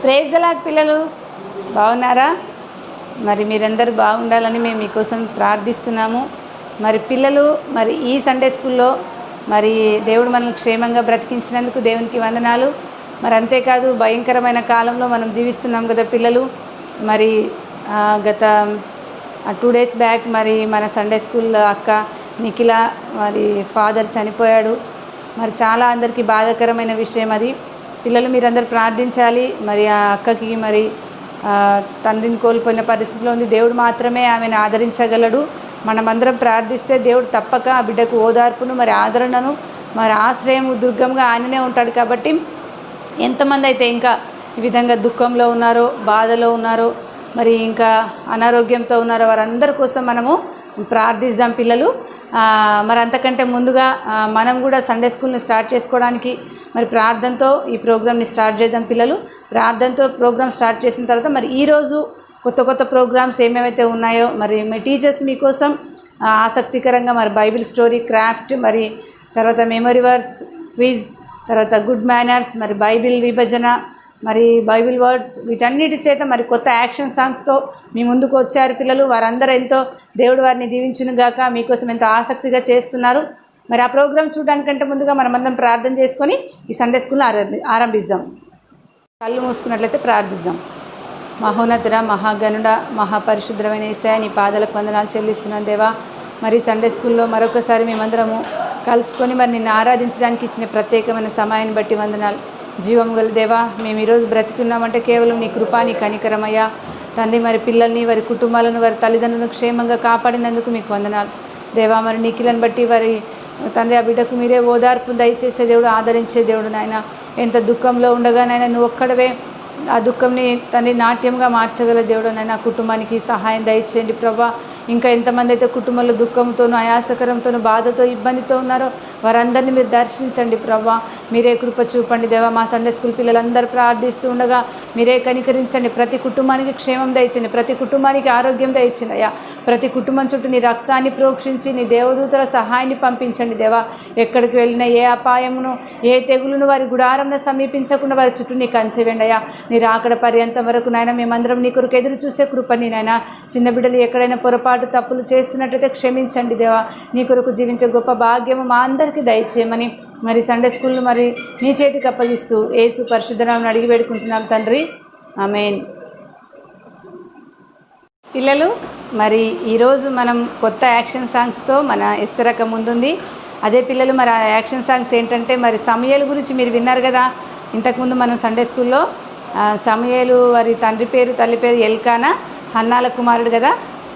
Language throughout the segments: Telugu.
ప్రైజ్ ది లార్డ్ పిల్లలు, బాగున్నారా? మరి మీరందరూ బాగుండాలని మేము మీకోసం ప్రార్థిస్తున్నాము. మరి పిల్లలు మరి ఈ సండే స్కూల్లో మరి దేవుడు మనల్ని క్షేమంగా బ్రతికించినందుకు దేవునికి వందనాలు. మరి అంతేకాదు భయంకరమైన కాలంలో మనం జీవిస్తున్నాం కదా పిల్లలు. మరి గత 2 days బ్యాక్ మరి మన సండే స్కూల్ అక్క నిఖిల మరి ఫాదర్ చనిపోయాడు. మరి చాలా అందరికీ బాధాకరమైన విషయం అది. పిల్లలు మీరందరూ ప్రార్థించాలి. మరి ఆ అక్కకి మరి తండ్రిని కోల్పోయిన పరిస్థితిలో ఉంది. దేవుడు మాత్రమే ఆమెను ఆదరించగలడు. మనమందరం ప్రార్థిస్తే దేవుడు తప్పక ఆ బిడ్డకు ఓదార్పును మరి ఆదరణను మరి ఆశ్రయం దుర్గంగా ఆయననే ఉంటాడు. కాబట్టి ఎంతమంది అయితే ఇంకా ఈ విధంగా దుఃఖంలో ఉన్నారో, బాధలో ఉన్నారో, మరి ఇంకా అనారోగ్యంతో ఉన్నారో వారందరి కోసం మనము ప్రార్థిద్దాం పిల్లలు. మరి అంతకంటే ముందుగా మనం కూడా సండే స్కూల్ని స్టార్ట్ చేసుకోవడానికి మరి ప్రార్థనతో ఈ ప్రోగ్రామ్ని స్టార్ట్ చేద్దాం పిల్లలు. ప్రార్థనతో ప్రోగ్రామ్ స్టార్ట్ చేసిన తర్వాత మరి ఈరోజు కొత్త ప్రోగ్రామ్స్ ఏమేమైతే ఉన్నాయో మరి మీ టీచర్స్ మీకోసం ఆసక్తికరంగా మరి బైబిల్ స్టోరీ, క్రాఫ్ట్, మరి తర్వాత మెమరీ వర్డ్స్, క్విజ్, తర్వాత గుడ్ మేనర్స్, మరి బైబిల్ విభజన, మరి బైబిల్ వర్డ్స్, వీటన్నిటి చేత మరి కొత్త యాక్షన్ సాంగ్స్తో మీ ముందుకు వచ్చారు పిల్లలు. వారందరూ ఎంతో దేవుడు వారిని దీవించును గాక, మీకోసం ఎంతో ఆసక్తిగా చేస్తున్నారు. మరి ఆ ప్రోగ్రామ్ చూడడానికంటే ముందుగా మనమందరం ప్రార్థన చేసుకొని ఈ సండే స్కూల్ని ఆరంభిద్దాం. కళ్ళు మూసుకున్నట్లయితే ప్రార్థిద్దాం. మహోన్నతుడ, మహాగణుడ, మహాపరిశుద్ధమైన యేసయ్య, నీ పాదాలకు వందనాలు చెల్లిస్తున్నాను దేవా. మరి సండే స్కూల్లో మరొకసారి మేమందరము కలుసుకొని మరి నిన్ను ఆరాధించడానికి ఇచ్చిన ప్రత్యేకమైన సమయాన్ని బట్టి వందనాలు. జీవం గల దేవా, మేము ఈరోజు బ్రతికున్నామంటే కేవలం నీ కృపా, నీ కనికరమయ్యా తండ్రి. మరి పిల్లల్ని, వారి కుటుంబాలను, వారి తల్లిదండ్రులను క్షేమంగా కాపాడినందుకు మీకు వందనాలు దేవా. మరి నిఖిలను బట్టి వారి తండ్రి ఆ బిడ్డకు మీరే ఓదార్పు దయచేసే దేవుడు, ఆదరించే దేవుడు నాయన. ఎంత దుఃఖంలో ఉండగా నాయన నువ్వు ఒక్కడవే ఆ దుఃఖంని తండ్రి నాట్యంగా మార్చగల దేవుడు నాయన. కుటుంబానికి సహాయం దయచేయండి ప్రభా. ఇంకా ఎంతమంది అయితే కుటుంబంలో దుఃఖంతోనూ, ఆయాసకరంతోనూ, బాధతో, ఇబ్బందితో ఉన్నారో వారందరినీ మీరు దర్శించండి ప్రభా. మీరే కృప చూపండి దేవా. మా సండే స్కూల్ పిల్లలందరూ ప్రార్థిస్తూ ఉండగా మీరే కనికరించండి. ప్రతి కుటుంబానికి క్షేమం దయచండి, ప్రతి కుటుంబానికి ఆరోగ్యం దయచండి అయ్యా. ప్రతి కుటుంబం చుట్టూ నీ రక్తాన్ని ప్రోక్షించి నీ దేవదూతల సహాయాన్ని పంపించండి దేవా. ఎక్కడికి వెళ్ళినా ఏ అపాయమును, ఏ తెగులును వారి గుడారంను సమీపించకుండా వారి చుట్టూ నీ కంచెవేండి అయ్యా. నీ రాకడ పర్యంతం వరకు నాయన మేమందరం నీ కొరకు ఎదురు చూసే కృపని నాయన. చిన్న బిడ్డలు ఎక్కడైనా పొరపాటు తప్పులు చేస్తున్నట్టయితే క్షమించండి దేవా. నీ కొరకు జీవించే గొప్ప భాగ్యము మా అందరికీ దయచేయమని మరి సండే స్కూల్ను మరి నీ చేతికి అప్పగిస్తూ యేసు పరిశుద్ధ నామమున అడిగి వేడుకుంటున్నాం తండ్రి, ఆమేన్. పిల్లలు మరి ఈరోజు మనం కొత్త యాక్షన్ సాంగ్స్తో మన ఎస్తరక ముందుంది. అదే పిల్లలు మరి ఆ యాక్షన్ సాంగ్స్ ఏంటంటే మరి సమూయేలు గురించి మీరు విన్నారు కదా. ఇంతకుముందు మనం సండే స్కూల్లో సమూయేలు వారి తండ్రి పేరు, తల్లి పేరు ఎల్కానా, హన్నాల కుమారుడు కదా.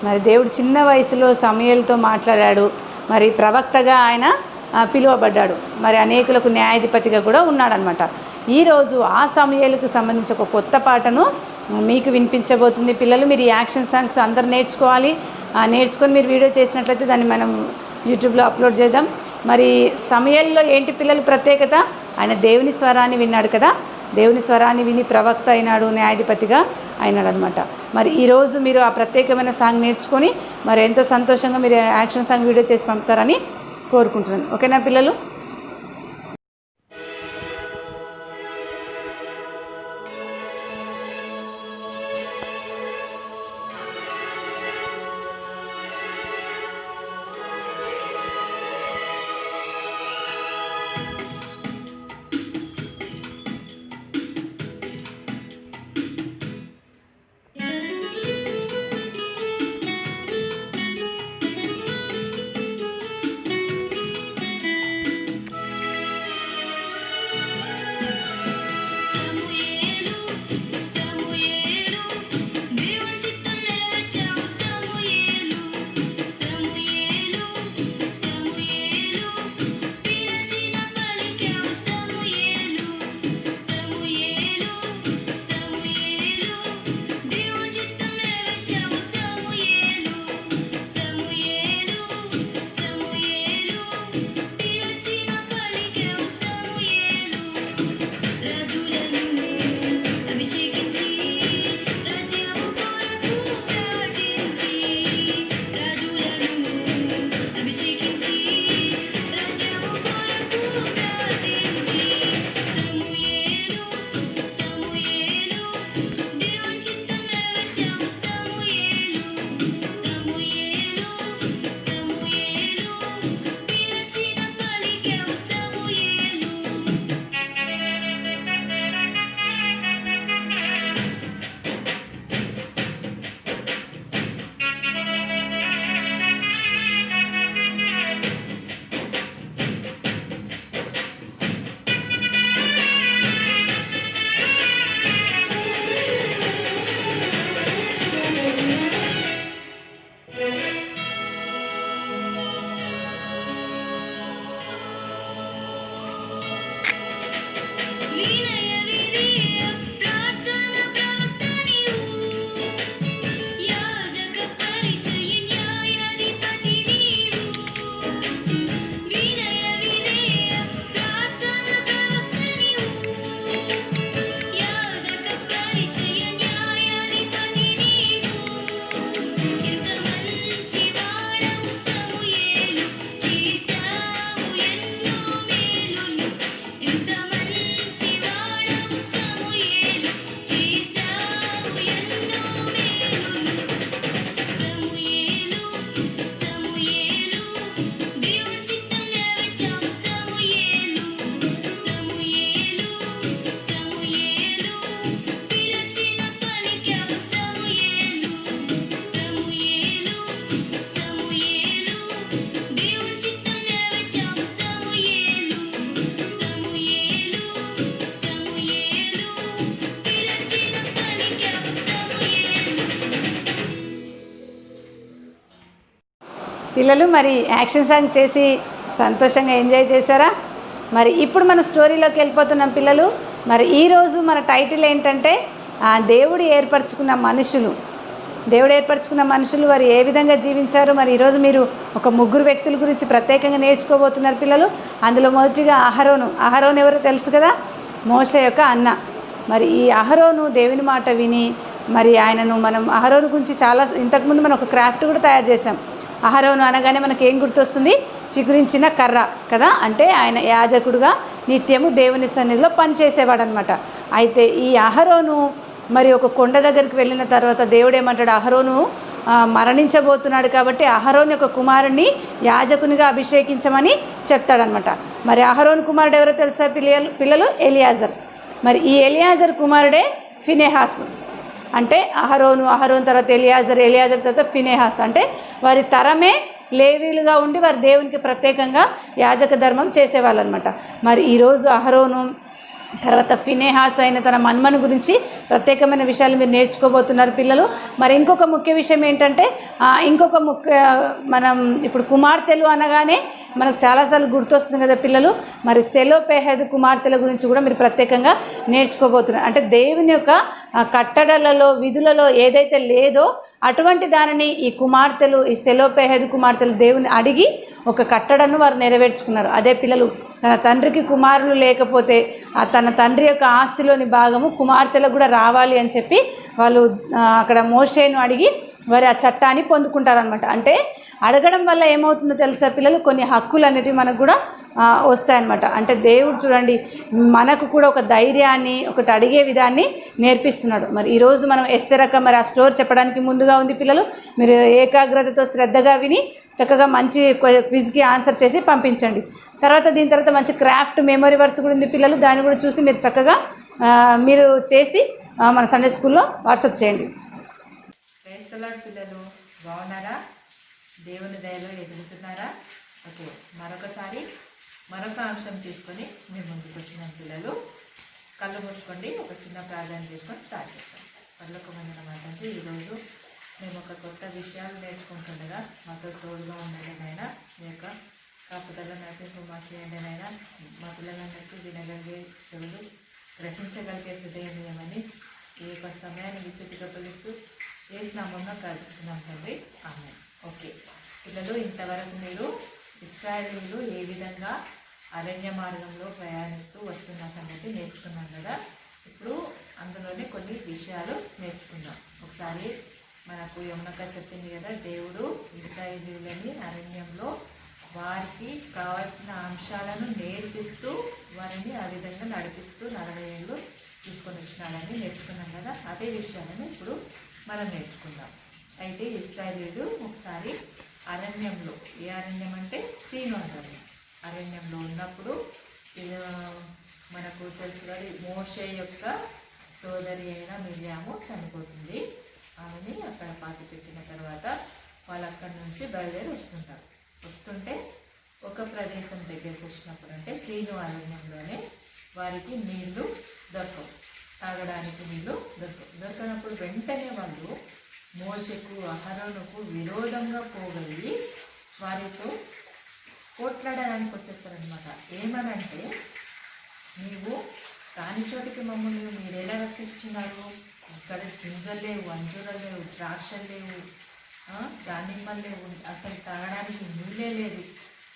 మరి దేవుడు చిన్న వయసులో సమూయేలుతో మాట్లాడాడు. మరి ప్రవక్తగా ఆయన పిలువబడ్డాడు. మరి అనేకులకు న్యాయాధిపతిగా కూడా ఉన్నాడనమాట. ఈరోజు ఆ సమూయేలుకు సంబంధించి ఒక కొత్త పాటను మీకు వినిపించబోతుంది పిల్లలు. మీరు ఈ యాక్షన్ సాంగ్స్ అందరు నేర్చుకోవాలి. నేర్చుకొని మీరు వీడియో చేసినట్లయితే దాన్ని మనం యూట్యూబ్లో అప్లోడ్ చేద్దాం. మరి సమూయేలులో ఏంటి పిల్లలు ప్రత్యేకత? ఆయన దేవుని స్వరాన్ని విన్నాడు కదా. దేవుని స్వరాన్ని విని ప్రవక్త అయినాడు, న్యాయాధిపతిగా అయినాడు అనమాట. మరి ఈరోజు మీరు ఆ ప్రత్యేకమైన సాంగ్ నేర్చుకొని మరి ఎంతో సంతోషంగా మీరు యాక్షన్ సాంగ్ వీడియో చేసి పంపుతారని కోరుకుంటున్నాను. ఓకేనా పిల్లలు? పిల్లలు మరి యాక్షన్ సాంగ్ చేసి సంతోషంగా ఎంజాయ్ చేశారా? మరి ఇప్పుడు మన స్టోరీలోకి వెళ్ళిపోతున్నాం పిల్లలు. మరి ఈరోజు మన టైటిల్ ఏంటంటే దేవుడు ఏర్పరచుకున్న మనుషులు. దేవుడు ఏర్పరచుకున్న మనుషులు వారు ఏ విధంగా జీవించారు. మరి ఈరోజు మీరు ఒక ముగ్గురు వ్యక్తుల గురించి ప్రత్యేకంగా నేర్చుకోబోతున్నారు పిల్లలు. అందులో మొదటిగా అహరోను ఎవరో తెలుసు కదా, మోషే యొక్క అన్న. మరి ఈ అహరోను దేవుని మాట విని మరి మనం అహరోను గురించి చాలా ఇంతకుముందు మనం ఒక క్రాఫ్ట్ కూడా తయారు చేసాం. అహరోను అనగానే మనకి ఏం గుర్తొస్తుంది? చిగురించిన కర్ర కదా. అంటే ఆయన యాజకుడుగా నిత్యము దేవుని సన్నిధిలో పనిచేసేవాడు అనమాట. అయితే ఈ అహరోను మరి ఒక కొండ దగ్గరికి వెళ్ళిన తర్వాత దేవుడు ఏమంటాడు, అహరోను మరణించబోతున్నాడు కాబట్టి అహరోను యొక్క కుమారుణ్ణి యాజకునిగా అభిషేకించమని చెప్తాడనమాట. మరి అహరోను కుమారుడు ఎవరో తెలుసా పిల్లలు? ఎలియాజర్. మరి ఈ ఎలియాజర్ కుమారుడే ఫినెహాస్. అంటే అహరోను తర్వాత ఎలియాజర్ తర్వాత ఫినెహాస్. అంటే వారి తరమే లేవీలుగా ఉండి వారి దేవునికి ప్రత్యేకంగా యాజక ధర్మం చేసేవాళ్ళు అనమాట. మరి ఈరోజు అహరోను తర్వాత ఫినెహాస్ అయిన తన మన్మను గురించి ప్రత్యేకమైన విషయాలు మీరు నేర్చుకోబోతున్నారు పిల్లలు. మరి ఇంకొక ముఖ్య విషయం ఏంటంటే మనం ఇప్పుడు కుమార్తెలు అనగానే మనకు చాలాసార్లు గుర్తొస్తుంది కదా పిల్లలు. మరి సెలోపెహెదు కుమార్తెల గురించి కూడా మీరు ప్రత్యేకంగా నేర్చుకోబోతున్నారు. అంటే దేవుని యొక్క కట్టడలలో విధులలో ఏదైతే లేదో అటువంటి దానిని ఈ సెలోపెహెదు కుమార్తెలు దేవుని అడిగి ఒక కట్టడను వారు నెరవేర్చుకున్నారు. అదే పిల్లలు తన తండ్రికి కుమారులు లేకపోతే తన తండ్రి యొక్క ఆస్తిలోని భాగము కుమార్తెలకు కూడా రావాలి అని చెప్పి వాళ్ళు అక్కడ మోషేను అడిగి వారి ఆ చట్టాన్ని పొందుకుంటారనమాట. అంటే అడగడం వల్ల ఏమవుతుందో తెలుసా పిల్లలు, కొన్ని హక్కులు అనేటివి మనకు కూడా వస్తాయన్నమాట. అంటే దేవుడు చూడండి మనకు కూడా ఒక ధైర్యాన్ని ఒకటి అడిగే విధాన్ని నేర్పిస్తున్నాడు. మరి ఈరోజు మనం ఎస్తేరక మరి ఆ స్టోర్ చెప్పడానికి ముందుగా ఉంది పిల్లలు. మీరు ఏకాగ్రతతో శ్రద్ధగా విని చక్కగా మంచి క్విజ్కి ఆన్సర్ చేసి పంపించండి. దీని తర్వాత మంచి క్రాఫ్ట్ మెమరీ వర్స్ కూడా ఉంది పిల్లలు. దాన్ని కూడా చూసి మీరు చక్కగా మీరు చేసి మన సండే స్కూల్లో వాట్సాప్ చేయండి. పిల్లలు బాగున్నారా? దేవుని దయలో ఎదుగుతున్నారా? ఓకే, మరొక అంశం తీసుకొని మేము ముందుకు వచ్చినాం పిల్లలు. కళ్ళు మూసుకోండి, ఒక చిన్న ప్రార్థన చేసుకొని స్టార్ట్ చేస్తాం. పర్లోకమైన మాటంటే ఈరోజు మేము ఒక కొత్త విషయాలు నేర్చుకుంటుండగా మాతో తోడుగా ఉండేనైనా మీ యొక్క కాపుదల నడిపి మాకు ఏంటనైనా మా పిల్లలందరికీ వినగలిగే చెవులు, గ్రహించగలిగే హృదయం ఏమని ఈ యొక్క సమయాన్ని విచ్చుతిగా పిలుస్తూ నామంలో ప్రార్థిస్తున్నాం తండ్రి, ఆమె. ఓకే పిల్లలు, ఇంతవరకు మీరు ఇశ్రాయేలీయులు ఏ విధంగా అరణ్య మార్గంలో ప్రయాణిస్తూ వస్తున్న సంగతి నేర్చుకున్నాం కదా. ఇప్పుడు అందులోనే కొన్ని విషయాలు నేర్చుకుందాం. ఒకసారి మనకు యమునక చెప్పింది కదా, దేవుడు ఇశ్రాయేలీయులని అరణ్యంలో వారికి కావాల్సిన అంశాలను నేర్పిస్తూ వారిని ఆ విధంగా నడిపిస్తూ 40 ఏళ్ళు తీసుకొని వచ్చినాడని నేర్చుకున్నాం కదా. అదే విషయాలను ఇప్పుడు మనం నేర్చుకుందాం. అయితే ఇశ్రాయేలీయులు ఒకసారి అరణ్యంలో, ఏ అరణ్యం అంటే సీను అరణ్యంలో ఉన్నప్పుడు ఇది మనకు తెలుసు కదా, మోషే యొక్క సోదరి అయిన మిర్యాము చనిపోతుంది. ఆమెని అక్కడ పాతి పెట్టిన తర్వాత వాళ్ళు అక్కడి నుంచి బయలుదేరి వస్తుంటే ఒక ప్రదేశం దగ్గరికి వచ్చినప్పుడు అంటే సీను అరణ్యంలోనే వారికి నీళ్లు దొరకవు, తాగడానికి నీళ్లు దొరకనప్పుడు వెంటనే వాళ్ళు మోషేకు అహరోనుకు విరోధంగా పోగలిగి వారితో పోట్లాడడానికి వచ్చేస్తారనమాట. ఏమనంటే, నీవు కాని చోటికి మమ్మల్ని మీరేలా రక్షిస్తున్నారు? ఇక్కడ గింజలు లేవు, అంజూరలు లేవు, ద్రాక్షలు లేవు, దానిమ్మలు లేవు, అసలు తాగడానికి నీళ్ళే లేదు.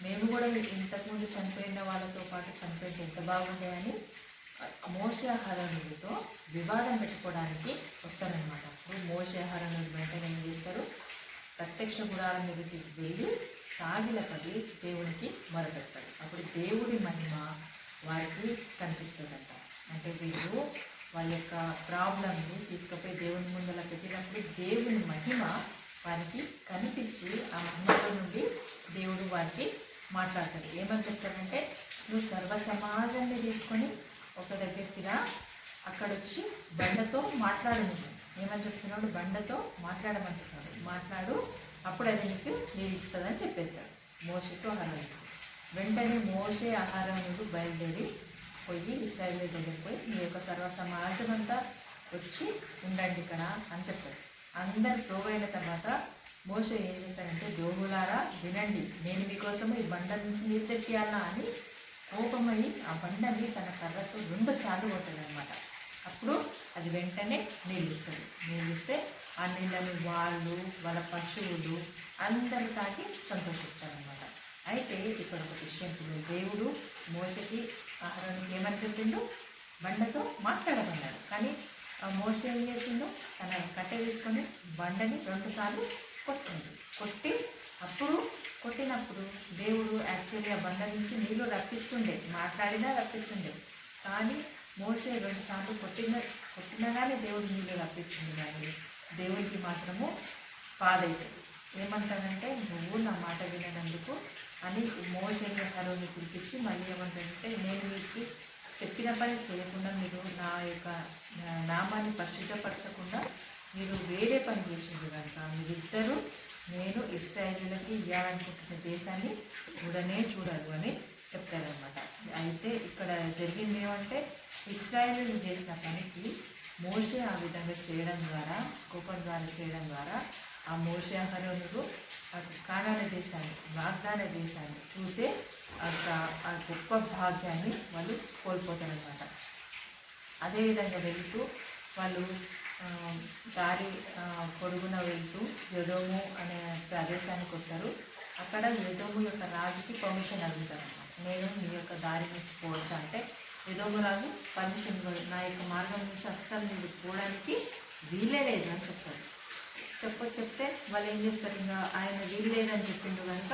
మేము కూడా ఇంతకుముందు చనిపోయిన వాళ్ళతో పాటు చనిపోయింది ఎంత బాగుండే అని మోషే అహరోనులతో వివాదం పెట్టుకోవడానికి వస్తారనమాట. అప్పుడు మోషే అహరోనులు వెంటనే ఏం చేస్తారు, ప్రత్యక్ష గుడారం మీదకి వెళ్ళి సాగిలపడి దేవునికి మొరపెడతారు. అప్పుడు దేవుడి మహిమ వారికి కనిపిస్తుందంట. అంటే వీళ్ళు వాళ్ళ యొక్క ప్రాబ్లంని తీసుకుపోయి దేవుని ముందర పెట్టినప్పుడు దేవుని మహిమ వారికి కనిపించి ఆ మహిమలో నుండి దేవుడు వారికి మాట్లాడతాడు. ఏమని చెప్తాడంటే, నువ్వు సర్వ సమాజాన్ని తీసుకొని ఒక దగ్గరికి రా, అక్కడొచ్చి బండతో మాట్లాడు. ఏమని చెప్తున్నాడు, బండతో మాట్లాడమంటున్నాడు. మాట్లాడు, అప్పుడు అది నీకు నీరు ఇస్తుందని చెప్పేస్తాడు మోషేతో అహరోనుకు. వెంటనే మోషే అహరోనులు బయలుదేరి పోయి ఇశ్రాయేలు దగ్గరికి పోయి మీ యొక్క సర్వ సమాజం అంతా వచ్చి ఉండండి ఇక్కడ అని చెప్తాడు. అందరు పోగైన తర్వాత మోషే ఏం చేస్తాడంటే, ద్రోహులారా వినండి, నేను మీకోసము ఈ బండ నుంచి నీరు తెప్పియాలా అని కోపమై ఆ బండని తన కర్రతో 2 సార్లు కొట్టాడనమాట. అప్పుడు అది వెంటనే నీళ్ళిస్తుంది. నీళ్ళిస్తే ఆ నీళ్ళని వాళ్ళు, వాళ్ళ పశువులు అందరూ తాగి సంతోషిస్తారనమాట. అయితే ఇక్కడ ఒక విషయం, దేవుడు మోషకి అహరోనుకి ఏమని చెప్పిండు, బండతో మాట్లాడమన్నాడు. కానీ ఆ మోషే ఏం చేసిండు, తన కట్టె తీసుకొని బండని 2 సార్లు కొట్టి అప్పుడు కొట్టినప్పుడు దేవుడు యాక్చువల్లీ ఆ బండ నుంచి నీళ్ళు రప్పిస్తుండే, మాట్లాడినా రప్పిస్తుండే. కానీ మోషే 2 సార్లు కొట్టినగానే దేవుడు నీళ్ళు రప్పించింది. కానీ దేవుడికి మాత్రము బాధైతుంది. ఏమంటాడంటే, నువ్వు నా మాట విననందుకు అని మోషేని అహరోనుని పిలిపించి మళ్ళీ ఏమంటాడంటే, నేను మీకు చెప్పిన పని చేయకుండా మీరు నా యొక్క నామాన్ని పరిశుద్ధపరచకుండా మీరు వేరే పని చేసింది కనుక మీరిద్దరూ నేను ఇశ్రాయేలులకి ఇవ్వాలనుకుంటున్న దేశాన్ని చూడరు అని చెప్తారనమాట. అయితే ఇక్కడ జరిగింది ఏమంటే, ఇశ్రాయేలు చేసిన పనికి మోషే ఆ విధంగా చేయడం ద్వారా, కోపం ద్వారా చేయడం ద్వారా ఆ మోషే అహరోనులు కానాన దేశాన్ని, వాగ్దాన దేశాన్ని చూసే ఆ గొప్ప భాగ్యాన్ని వాళ్ళు కోల్పోతారనమాట. అదేవిధంగా వెళ్తూ వాళ్ళు దారి పొడుగున వెళ్తూ ఎదోము అనే ప్రదేశానికి వస్తారు. అక్కడ ఎదోము యొక్క రాజుకి పర్మిషన్ అడుగుతారన్నమాట. నేను మీ యొక్క దారి నుంచి పోవచ్చు అంటే ఎదోము రాజు పర్మిషన్, నా యొక్క మార్గం నుంచి అస్సలు మీరు పోవడానికి వీలే లేదు అని చెప్తారు. చెప్తే వాళ్ళు ఏం చేస్తారు, ఇంకా ఆయన వీలు లేదని చెప్పిండు కనుక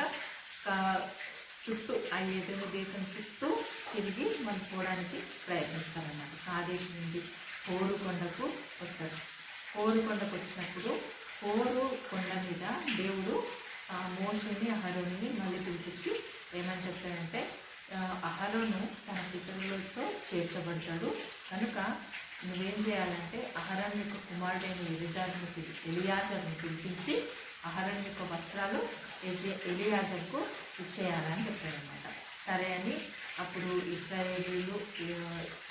చుట్టూ ఆ ఎదోము దేశం చుట్టూ తిరిగి మనం పోవడానికి ప్రయత్నిస్తారన్నమాట. కాదేశ్ నుండి హోరు కొండకు వస్తారు. హోరు కొండకు వచ్చినప్పుడు హోరు కొండ మీద దేవుడు మోషేని అహరోనుని మళ్ళీ పిలిపించి ఏమని చెప్తాడంటే, అహరోను తన పితరులతో చేర్చబడతాడు కనుక నువ్వేం చేయాలంటే అహరోను యొక్క కుమారుడైన ఎలియాజరుని పిలిపించి అహరోను యొక్క వస్త్రాలు ఎలియాజర్కు ఇచ్చేయాలని చెప్పాడనమాట. సరే అని అప్పుడు ఇశ్రాయేలీయులు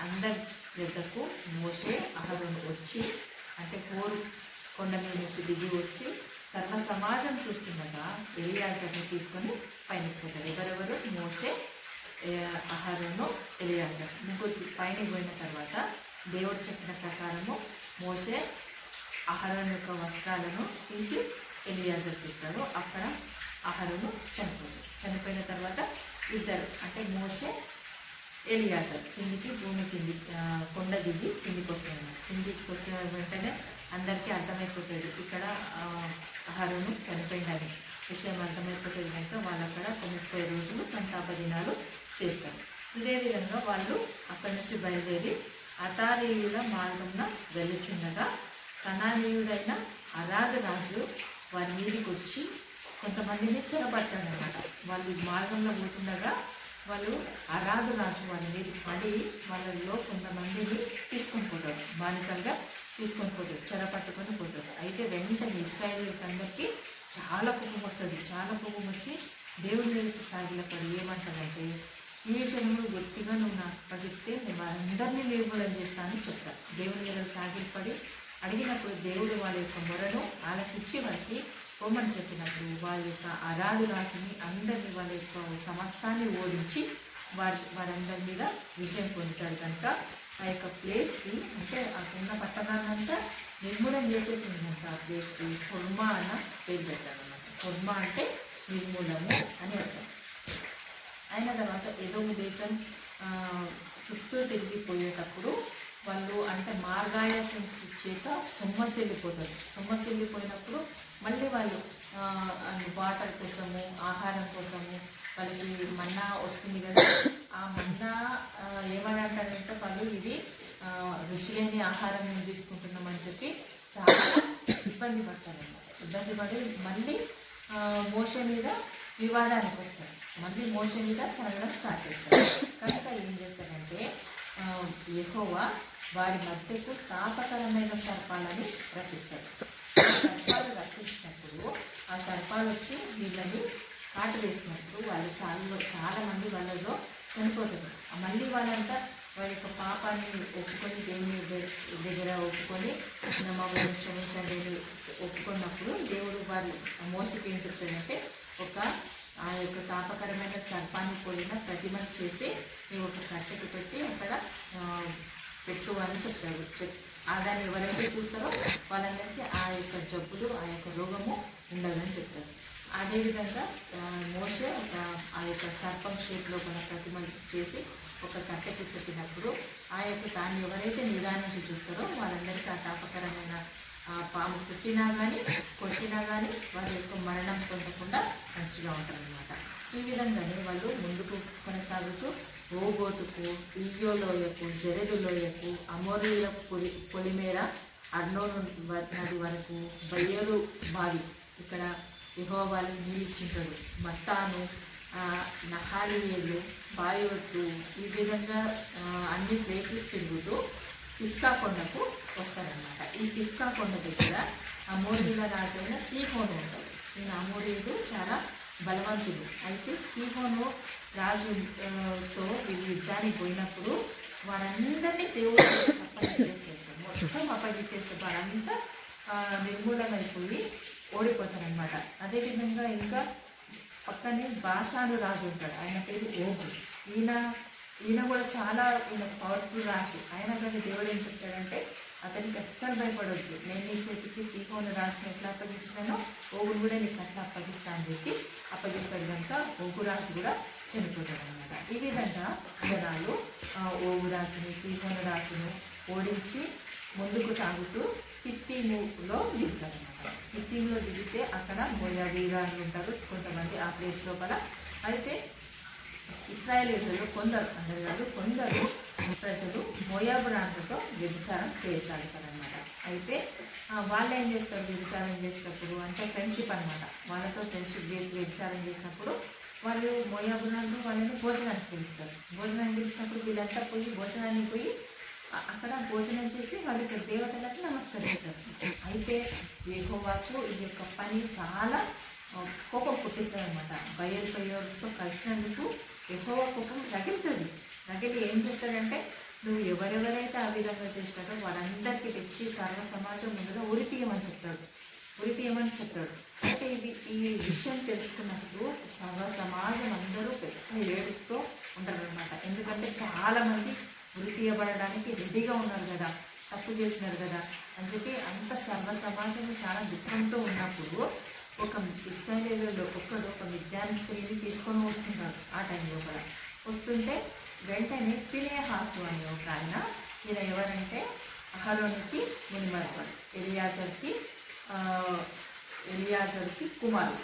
అందరి యొద్దకు మోషే అహరోను వచ్చి, అంటే హోరు కొండ మీద నుంచి దిగి వచ్చి సర్వ సమాజం చూస్తుండగా ఎలియాజర్ని తీసుకొని పైనకి పోతారు. ఎవరెవరు, మోషే, అహరోను, ఎలియాజర్ ముగ్గురు పైనకి పోయిన తర్వాత దేవుడు చెప్పిన ప్రకారము మోషే అహరోను యొక్క వస్త్రాలను తీసి ఎలియాజర్కి ఇస్తారు. అక్కడ అహరోను చనిపోయిన తర్వాత ఇద్దరు, అంటే మోషే, ఎలియాజర్ భూమి కొండ దిగి కిందికి వస్తాయి. కిందికి వచ్చిన వెంటనే అందరికీ అర్థమైపోతుంది ఇక్కడ అహరోను చనిపోయిందని విషయం అర్థమైపోతుంది కనుక వాళ్ళు అక్కడ 30 రోజులు సంతాప దినాలు చేస్తారు. ఇదే విధంగా వాళ్ళు అక్కడి నుంచి బయలుదేరి అతారీయుల మార్గంన వెళ్ళుచుండగా కనానీయుడైన అరాదు రాజు వారి మీదకి వచ్చి కొంతమందిని చెరపట్టాడనమాట. వాళ్ళు మార్గంలో పోతుండగా వాళ్ళు అరాదు రాజు వారి మీద పడి వాళ్ళల్లో కొంతమందిని తీసుకొని పోతారు, బానిసలుగా తీసుకొని పోతారు, చెరపట్టుకొని పోతారు. అయితే వెంటనే ఇశ్రాయేలీయులందరికీ చాలా కోపం వస్తుంది. చాలా కోపం వచ్చి దేవుడి మీదకి సాగిలపడి ఏమంటారంటే, ఈ జనములు గట్టిగా నువ్వు నాకు పడిస్తే నేను వారందరినీ నిర్మూలన చేస్తానని చెప్తాను. దేవుడి మీద సాగిలపడి అడిగినప్పుడు దేవుడు వాళ్ళ యొక్క మొరను ఆలకించి వారికి పొమ్మని చెప్పినప్పుడు వాళ్ళ యొక్క అరాదు రాజుని అందరినీ వాళ్ళ యొక్క సమస్తాన్ని ఓడించి వారందరి మీద విజయం పొందుతాడు. కనుక ఆ యొక్క ప్లేస్కి, అంటే ఆ ఉన్న పట్టణాన్నంతా నిర్మూలన చేసేసిందంట. ఆ ప్లేస్కి హొర్మా అన్న పేరు పెట్టారన్నమాట. హొర్మా అంటే నిర్మూలము అని అర్థం. అయిన తర్వాత ఎదోము దేశం చుట్టూ తిరిగిపోయేటప్పుడు వాళ్ళు, అంటే మార్గాయాసం చేత సొమ్మసిల్లిపోయినప్పుడు మళ్ళీ వాళ్ళు వాటర్ కోసము, ఆహారం కోసము వాళ్ళకి మన్నా వస్తుంది కదా, ఆ మన్నా ఏమని అంటారంటే వాళ్ళు ఇది రుచి లేని ఆహారం మేము తీసుకుంటున్నామని చెప్పి చాలా ఇబ్బంది పడతారన్నమాట. ఇబ్బంది పడి మళ్ళీ మోషే మీద వివాదానికి వస్తారు. మళ్ళీ మోషే మీద సరళం స్టార్ట్ చేస్తారు. కనుక ఏం చేస్తారంటే యెహోవా వారి మధ్యకు తాపకరమైన సర్పాలని రప్పిస్తారు. సర్పాలు రప్పించినప్పుడు ఆ సర్పాలు వచ్చి వీళ్ళని కాటు వేసినప్పుడు వాళ్ళు చాలా మంది వాళ్ళలో చనిపోతారు. మళ్ళీ వాళ్ళంతా వారి యొక్క పాపాన్ని ఒప్పుకొని దేవుని దగ్గర ఒప్పుకొని నా మమ్మల్ని క్షమించండి అని ఒప్పుకున్నప్పుడు దేవుడు వాళ్ళు మోసకి ఏం చెప్తాడంటే ఒక ఆ యొక్క తాపకరమైన సర్పాన్ని పోలిన ప్రతిమను చేసి మేము ఒక కట్టెకు పెట్టి అక్కడ పెట్టు అని చెప్తాడు. దాన్ని ఎవరైతే చూస్తారో వాళ్ళందరికీ ఆ యొక్క జబ్బులు ఆ యొక్క రోగము ఉండదని చెప్తారు. అదేవిధంగా మోషే ఆ యొక్క సర్పం షేప్లో మన ప్రతిమ చేసి ఒక కట్టెకు చెప్పినప్పుడు ఆ యొక్క దాన్ని ఎవరైతే నిదానించి చూస్తారో వాళ్ళందరికీ ఆ తాపకరమైన పాము కుట్టినా కానీ కొట్టినా కానీ వారి యొక్క మరణం పొందకుండా మంచిగా ఉంటారనమాట. ఈ విధంగానే వాళ్ళు ముందుకు కొనసాగుతూ ఓబోతుకు, ఇయ్యోలోయకు, జరెదు లోయకు, అమోరీల పొలిమేర, అర్నోను నది వరకు, బయ్యేరు బావి, ఇక్కడ యెహోవా వాళ్ళని నీళ్ళిచ్చింటాడు, మత్తాను, నహాలియేలు, బాయోటు, ఈ విధంగా అన్ని ప్లేసెస్ తిరుగుతూ పిస్కా కొండకు వస్తారనమాట. ఈ పిస్కా కొండ దగ్గర అమోరీల రాజైన సీహోను ఉంటాడు. ఈయన అమోరీలు చాలా బలవంతులు. అయితే సీహోను రాజుతో వీళ్ళు యుద్ధానికి పోయినప్పుడు వారందరినీ దేవుడు అప్పగించేస్తారు. మొత్తం అప్పగించేస్తే వారంతా నిర్మూలమైపోయి ఓడిపోతారనమాట. అదేవిధంగా ఇంకా పక్కనే బాషాను రాజు ఉంటాడు. ఆయన పేరు ఓగు. ఈయన కూడా చాలా పవర్ఫుల్ రాజు. ఆయన కానీ దేవుడు ఏం చెప్తాడంటే అతనికి అస్సలు భయపడొద్దు, నేను నీ చేతికి సీహోను రాజుని ఎట్లా అప్పగించినానో ఓగును కూడా నీకు అట్లా అప్పగిస్తా అని చెప్పి అప్పగిస్తాడు. కనుక ఓగు రాజు కూడా చనిపోతాడు అనమాట. ఈ విధంగా జనాలు ఓగు రాజుని, సీహోను రాజును ఓడించి ముందుకు సాగుతూ కిత్తీములో దిగుతారనమాట. కిత్తీములో దిగితే అక్కడ మోయాబీరాలు ఉంటారు కొంతమంది ఆ ప్లేస్ లోపల. అయితే ఇశ్రాయేలీయులలో కొందరు ప్రజలు మోయాబు రాళ్ళతో వ్యభిచారం చేయసాగుతారనమాట. అయితే వాళ్ళు ఏం చేస్తారు వ్యభిచారం చేసినప్పుడు అంటే ఫ్రెండ్షిప్ అనమాట. వాళ్ళతో ఫ్రెండ్షిప్ చేసి వ్యభిచారం చేసినప్పుడు వాళ్ళు మోయాబు రాళ్ళు వాళ్ళని భోజనానికి పిలుస్తారు. భోజనానికి పిలిచినప్పుడు వీళ్ళంతా భోజనానికి పోయి అక్కడ భోజనం చేసి వాళ్ళ దేవతలకు నమస్కరిస్తారు. అయితే యెహోవాకు ఈ యొక్క పని చాలా కోపం పుట్టిస్తుంది అనమాట. బయలుతో కలిసినందుకు యెహోవా కోపం రగిలుతుంది. రగిలి ఏం చేస్తాడంటే నువ్వు ఎవరెవరైతే ఆ విధంగా చేస్తాడో వారందరికీ తెచ్చి సర్వ సమాజం ముందుగా ఉరితీయమని చెప్తాడు. అంటే ఈ విషయం తెలుసుకున్నప్పుడు సర్వ సమాజం అందరూ పెద్ద ఏడుతో ఉంటారనమాట. ఎందుకంటే చాలామంది ఉరి తీయబడడానికి రెడీగా ఉన్నారు కదా, తప్పు చేసినారు కదా అని చెప్పి అంత సర్వ సమాజం చాలా దుఃఖంతో ఉన్నప్పుడు ఒక ఇశ్రాయేలీయులలో ఒక మిద్యాను స్త్రీని తీసుకొని వస్తుంటారు. ఆ టైంలో కూడా వస్తుంటే వెంటనే ఫినెహాసు అనే ఒక ఆయన, ఈయన ఎవరంటే అహరోనుకి మునిమరుడు, ఎలియాజర్కి కుమారుడు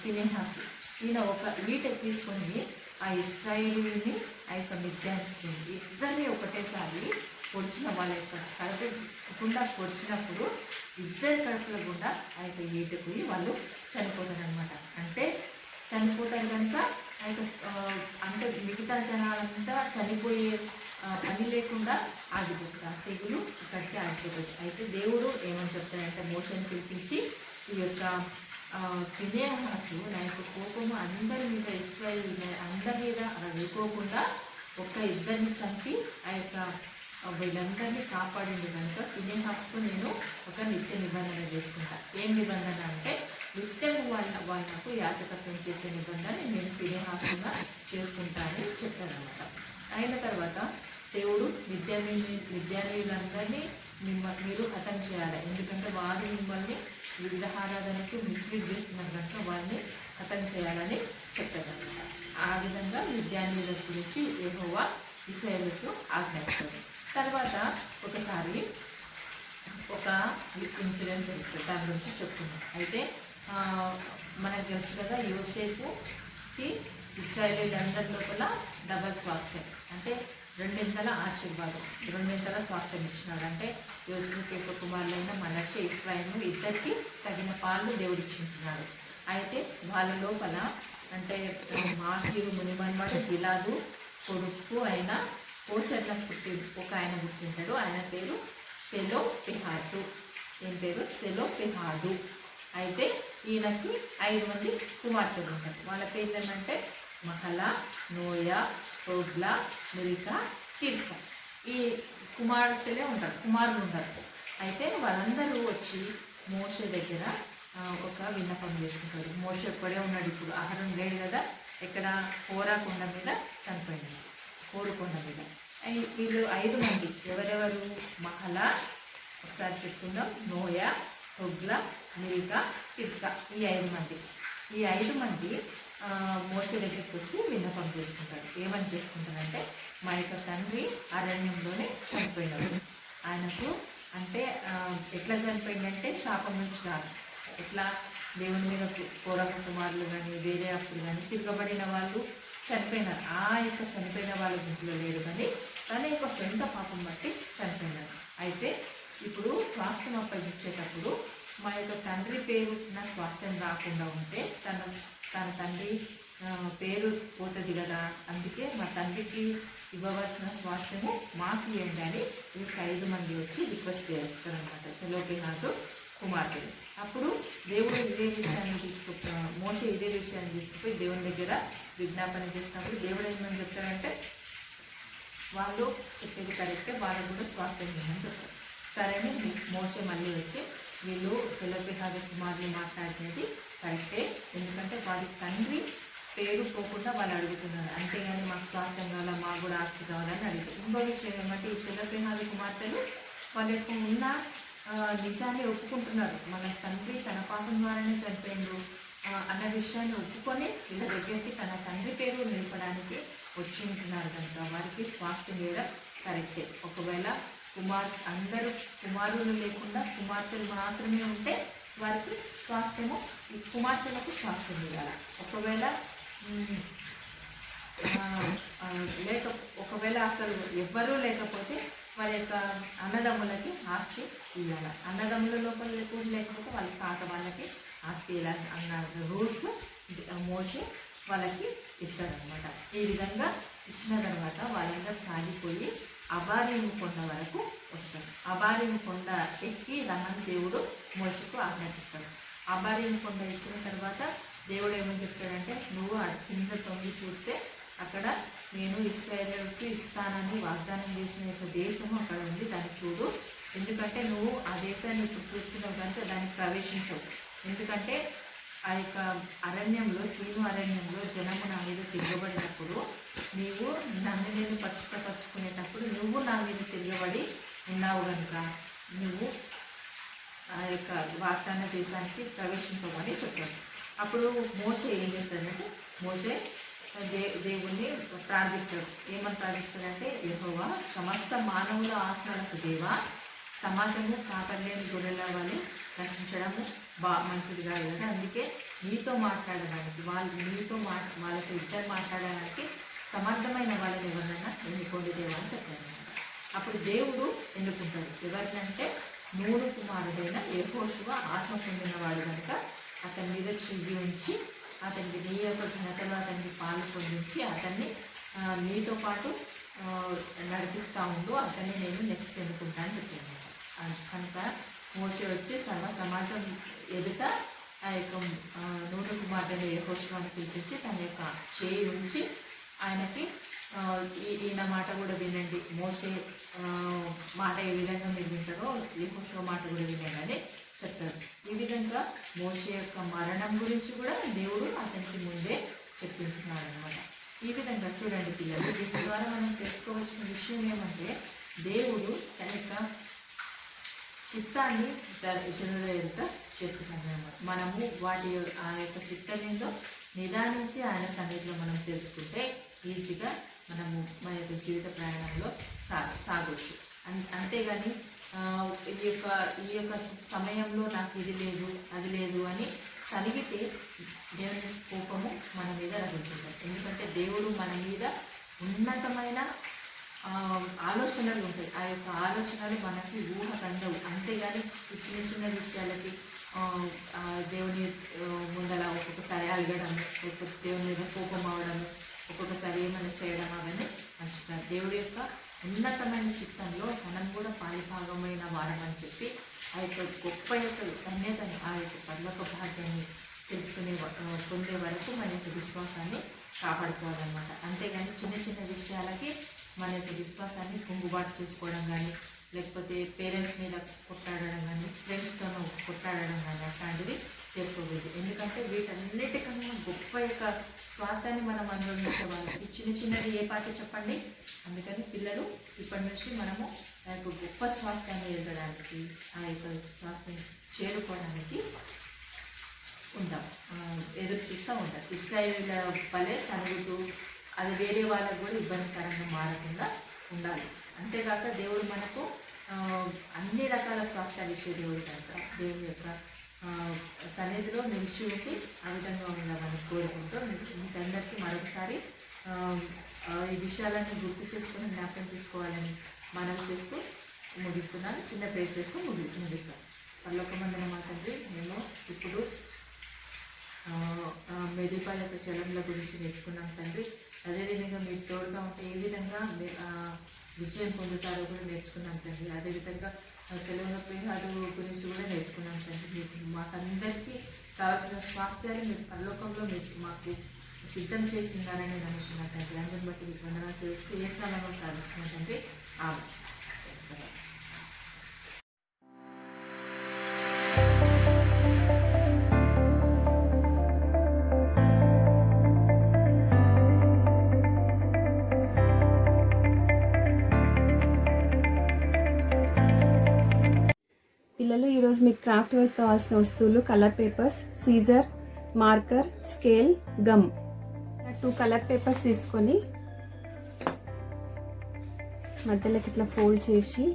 ఫినెహాసు. ఈయన ఒక ఈట తీసుకొని ఆ ఇశ్రాయేలీయుని ఆ యొక్క మిద్యాను ఇద్దరిని ఒకటేసారి పొడిచిన వాళ్ళ యొక్క కడుపు గుండా పొడిచినప్పుడు ఇద్దరి కడుపుల గుండా ఆ యొక్క ఈట పోయి వాళ్ళు చనిపోతారనమాట. అంటే చనిపోతారు కనుక ఆ యొక్క అంటే మిగతా జనాలంతా చనిపోయే పని లేకుండా ఆగిపోతుంది. ఆ తెగులు ఇక్కడికి ఆగిపోతుంది. అయితే దేవుడు ఏమని చెప్తాడంటే మోషేని పిలిపించి ఈ యొక్క ఫినెహాసు నా యొక్క కోపము అందరి మీద ఇశ్రాయేలు అందరి మీద అలా వెళ్ళిపోకుండా ఇద్దరిని చంపి ఆ యొక్క వీళ్ళందరినీ కాపాడింది కనుక ఫినెహాసుతో నేను ఒక నిత్య నిబంధన చేసుకుంటా. ఏం నిబంధన అంటే నిత్యం వాళ్ళకు యాజకత్వం చేసే నిబంధన నేను ఫినెహాసుగా చేసుకుంటానని చెప్పారనమాట. అయిన తర్వాత దేవుడు మిద్యానీయులందరినీ మీరు హతం చేయాలి, ఎందుకంటే వారు మిమ్మల్ని విగ్రహారాధనకు మిస్లీడ్ చేస్తున్నారు కనుక వారిని హతం చేయాలని చెప్పారనమాట. ఆ విధంగా మిద్యానీయుల గురించి యెహోవా ఇశ్రాయేలుకు ఆజ్ఞాపిస్తారు. తర్వాత ఒకసారి ఒక ఇన్సిడెంట్ జరుగుతుంది, దాని గురించి చెప్తున్నాం. అయితే మనకు తెలుసు కదా యోసేపుకి ఇశ్రాయేలీలందరి లోపల డబల్ స్వాస్థ్యం అంటే రెండింతల ఆశీర్వాదం, రెండింతల స్వాస్థ్యం ఇచ్చినాడు. అంటే యోసేపు యొక్క కుమారులైన మనష్షే, ఎఫ్రాయిము ఇద్దరికి తగిన పాలు దేవుడిచ్చుంటున్నాడు. అయితే వాళ్ళ లోపల అంటే మాకీరు మునిమన్మడు గిలాదు కొడుకు అయిన కోసెర్ల ఒక ఆయన పుట్టింటాడు. ఆయన పేరు సెలోపెహాదు. ఏం పేరు? సెలోపెహాదు. అయితే ఈయనకి 5 మంది కుమార్తెలు ఉంటారు. వాళ్ళ పేర్లు ఏంటంటే Mahlah, Noah, Hoglah, Milcah, Tirzah. ఈ కుమార్తెలే ఉంటారు, కుమారులు ఉంటారు. అయితే వాళ్ళందరూ వచ్చి మోషే దగ్గర ఒక విన్నపం చేసుకుంటారు. మోషే ఒక్కడే ఉన్నాడు, ఇప్పుడు అహరోన్ లేడు కదా, ఎక్కడ హోరా కొండ మీద చనిపోయినాడు, హోరు కొండ మీద. వీళ్ళు 5 మంది ఎవరెవరు? మహలా, ఒకసారి చెప్పుకుందాం, నోయా, హొగ్లా, మిల్కా, తిర్సా. ఈ 5 మంది, ఈ 5 మంది మోషే దగ్గరికి వచ్చి విన్నపం చేసుకుంటాడు. ఏమని చేసుకుంటారంటే, మా యొక్క తండ్రి అరణ్యంలోనే చనిపోయినాడు. ఆయనకు అంటే ఎట్లా చనిపోయిందంటే శాపం నుంచి కాదు, ఎట్లా దేవుని మీద కోరక కుమారులు కానీ వేరే అప్పుడు కానీ తిరగబడిన వాళ్ళు చనిపోయినారు. ఆ యొక్క చనిపోయిన వాళ్ళ గుంపులో లేడు, కానీ తన యొక్క సొంత పాపం బట్టి చనిపోయినారు. అయితే ఇప్పుడు స్వాస్థ్యం అప్పగించేటప్పుడు మా యొక్క తండ్రి పేరు నా స్వాస్థ్యం రాకుండా ఉంటే తన తండ్రి పేరు పోతుంది కదా, అందుకే మా తండ్రికి ఇవ్వవలసిన స్వాస్థ్యము మాకు ఇవ్వండి అని వీళ్ళకి 5 మంది వచ్చి రిక్వెస్ట్ చేస్తారనమాట, సెలోపిహాతు కుమార్తెలు. అప్పుడు దేవుడు ఇదే విషయాన్ని మోషే ఇదే విషయాన్ని తీసుకుపోయి దేవుని దగ్గర విజ్ఞాపన చేసినప్పుడు దేవుడు ఏమని చెప్తారంటే, వాళ్ళు చెప్పేది కరెక్టే, వాళ్ళకు కూడా స్వాస్థ్యం ఇవ్వమని చెప్తారు. సరే అని మోషే మళ్ళీ వచ్చి వీళ్ళు సెలోపిహాతు కుమారులు మాట్లాడినది కరెక్టే, ఎందుకంటే వారి తండ్రి పేరు పోకుండా వాళ్ళు అడుగుతున్నారు, అంతేగాని మాకు స్వాస్థ్యం కావాలా, మాకు కూడా ఆస్తి కావాలని అడుగుతారు. ఇంకో విషయం ఏమంటే, ఈ సెలోపిహాతు కుమార్తెలు వాళ్ళ యొక్క ఉన్న నిజాన్ని ఒప్పుకుంటున్నారు. మన తండ్రి తన పాపం ద్వారానే చనిపోయిండు అన్న విషయాన్ని ఒప్పుకొని వీళ్ళ దగ్గరికి తన తండ్రి పేరు నిలపడానికి వచ్చి ఉంటున్నారు కనుక వారికి స్వాస్థ్యం ఇవ్వడం కరెక్టే. ఒకవేళ అందరూ కుమారులు లేకుండా కుమార్తెలు మాత్రమే ఉంటే వారికి స్వాస్థ్యము, కుమార్తెలకు స్వాస్థ్యం ఇవ్వాలి. ఒకవేళ అసలు ఎవ్వరూ లేకపోతే వారి యొక్క అన్నదమ్ములకి ఆస్తి ఇవ్వాలి. అన్నదమ్ముల లోపల లేకపోతే వాళ్ళ తాత వాళ్ళకి ఆస్తి ఇవ్వాలి అన్న రూల్స్ మోషే వాళ్ళకి ఇస్తారనమాట. ఈ విధంగా ఇచ్చిన తర్వాత వాళ్ళందరూ సాగిపోయి అబారీము కొండ వరకు వస్తారు. అబారీము కొండ ఎక్కి రమ్మని దేవుడు మోషేకు ఆజ్ఞాపిస్తాడు. అబారీము కొండ ఎక్కిన తర్వాత దేవుడు ఏమని చెప్తాడంటే, నువ్వు కింద తొంగి చూస్తే అక్కడ నేను ఇశ్రాయేలుకి ఇస్తానని వాగ్దానం చేసిన యొక్క దేశము అక్కడ ఉంది, దాన్ని చూడు. ఎందుకంటే నువ్వు ఆ దేశాన్ని ఇప్పుడు చూస్తున్నావు కనుక దానికి ప్రవేశించవు. ఎందుకంటే ఆ యొక్క అరణ్యంలో, సీను అరణ్యంలో జనము నా మీద తిరగబడినప్పుడు నీవు నన్ను నేను పరుచుకునేటప్పుడు నువ్వు నా మీద తిరగబడి ఉన్నావు కనుక నువ్వు ఆ యొక్క వాగ్దాన దేశానికి ప్రవేశించమని చెప్పాడు. అప్పుడు మోషే ఏం చేస్తాడంటే, మోషే దేవుణ్ణి ప్రార్థిస్తాడు. ఏమని ప్రార్థిస్తాడంటే, యెహోవా సమస్త మానవుల ఆత్మలకు దేవా, సమాజంలో కాపర్లేని గొర్రెల వాళ్ళని రక్షించడము మంచిది కాదు కదా, అందుకే నీతో మాట్లాడడానికి వాళ్ళతో ఇద్దరు మాట్లాడడానికి సమర్థమైన వాళ్ళని ఎవరినైనా ఎన్నుకోండి దేవా అని చెప్పాడు. అప్పుడు దేవుడు ఎన్నుకుంటాడు. ఎవరినంటే నూను కుమారుడైన యెహోషువ ఆత్మ పొందినవాడు కనుక అతని మీద చెయ్యి ఉంచి అతనికి నీ యొక్క ఘనతలో అతనికి పాలు పొందించి అతన్ని నీతో పాటు నడిపిస్తూ ఉండు, అతన్ని నేను నెక్స్ట్ ఎన్నుకుంటాను చెప్పాను. కనుక మోషే వచ్చి సర్వ సమాజం ఎదుట ఆ యొక్క నూనె కుమార్తె యెహోషువని పిలిపించి తన యొక్క చేయి ఉంచి ఆయనకి ఈయన మాట కూడా వినండి, మోషే మాట ఏ విధంగా మీరు వింటారో యెహోషువ మాట కూడా వినండి అని చెప్తారు. ఈ విధంగా మోషే యొక్క మరణం గురించి కూడా దేవుడు అతనికి ముందే చెప్పింటున్నాడు అనమాట. ఈ విధంగా చూడండి పిల్లలు, దీని ద్వారా మనం తెలుసుకోవాల్సిన విషయం ఏమంటే, దేవుడు తన యొక్క చిత్తాన్ని జనుల ఎదుట చేస్తున్నాడు అనమాట. మనము వాటి ఆ యొక్క చిత్తం ఏందో నిదానించి ఆయన సన్నిధిలో మనం తెలుసుకుంటే ఈజీగా మనము మన యొక్క జీవిత ప్రయాణంలో సాగొచ్చు. అంతేగాని ఈ యొక్క సమయంలో నాకు ఇది లేదు అది లేదు అని సనిగితే దేవుని కోపము మన మీద రగులుతుంది. ఎందుకంటే దేవుడు మన మీద ఉన్నతమైన ఆలోచనలు ఉంటాయి. ఆ యొక్క ఆలోచనలు మనకి ఊహ కందవు. అంతేగాని చిన్న చిన్న విషయాలకి దేవుని ముందల ఒక్కొక్కసారి అలగడము, దేవుని మీద కోపం అవడము, ఒక్కొక్కసారి ఏమైనా చేయడం అవన్నీ మంచిగా దేవుడి యొక్క ఉన్నతమైన చిత్తంలో మనం కూడా పాలిభాగమైన వారమని చెప్పి ఆ యొక్క గొప్ప యొక్క ధన్యతని, ఆ యొక్క పర్లోక భాగ్యాన్ని పొందే వరకు మన యొక్క విశ్వాసాన్ని కాపాడుకోవాలన్నమాట. అంతేగాని చిన్న చిన్న విషయాలకి మన యొక్క విశ్వాసాన్ని కుంగుబాటు చేసుకోవడం కానీ, లేకపోతే పేరెంట్స్ మీద కొట్టడం వీటన్నిటికన్నా గొప్ప యొక్క స్వార్థాన్ని మనం అనుభవించేవాళ్ళం. చిన్న చిన్నది ఏ పాట చెప్పండి. అందుకని పిల్లలు ఇప్పటి నుంచి మనము ఆ యొక్క గొప్ప స్వాస్థ్యాన్ని ఎదగడానికి, ఆ యొక్క స్వాస్థ్యం చేరుకోవడానికి ఉంటాం, ఎదురు చూస్తూ ఉంటాం. ఇస్రాయేల్ వలె సరుగుతూ అది వేరే వాళ్ళకు కూడా ఇబ్బందికరంగా మారకుండా ఉండాలి. అంతేకాక దేవుడు మనకు అన్ని రకాల స్వాస్థ్యాలు ఇచ్చే దేవుడు కనుక దేవుని యొక్క సన్నిధిలో నిలిచి ఉండి ఆ విధంగా ఉండాలని కోరుకుంటూ మీకందరికీ మరొకసారి ఈ విషయాలన్నీ గుర్తు చేసుకుని జ్ఞాపకం చేసుకోవాలని మనవి చేస్తూ ముగిస్తున్నాను. చిన్న ప్రేర్ చేస్తూ ముగిస్తాను. పరలోకమందున మా తండ్రి, మేము ఇప్పుడు మెదిపాల యొక్క చలంల గురించి నేర్చుకున్నాం తండ్రి. అదేవిధంగా మీరు తోడుగా ఉంటే ఏ విధంగా విజయం పొందుతారో కూడా నేర్చుకున్నాం తండ్రి. అదేవిధంగా సెలవుల పేహాదు గురించి కూడా నేర్చుకున్నాం తండ్రి. మీకు మాకందరికీ కావాల్సిన స్వాస్థ్యాలు మీరు పరలోకంలో మీరు మాకు సిద్ధం చేసి ఉన్నారని నమ్ముతున్నాను తండ్రి. అందరిని బట్టి మీకు వందనాలు చేస్తూ ఏ స్థానంలో ప్రార్థిస్తున్నాం తండ్రి. పిల్లలు, ఈరోజు మీకు క్రాఫ్ట్ వర్క్ కావాల్సిన వస్తువులు colour papers, scissor, marker, scale, gum. 2 colour papers తీసుకొని మధ్యలోకి ఇట్లా ఫోల్డ్ చేసి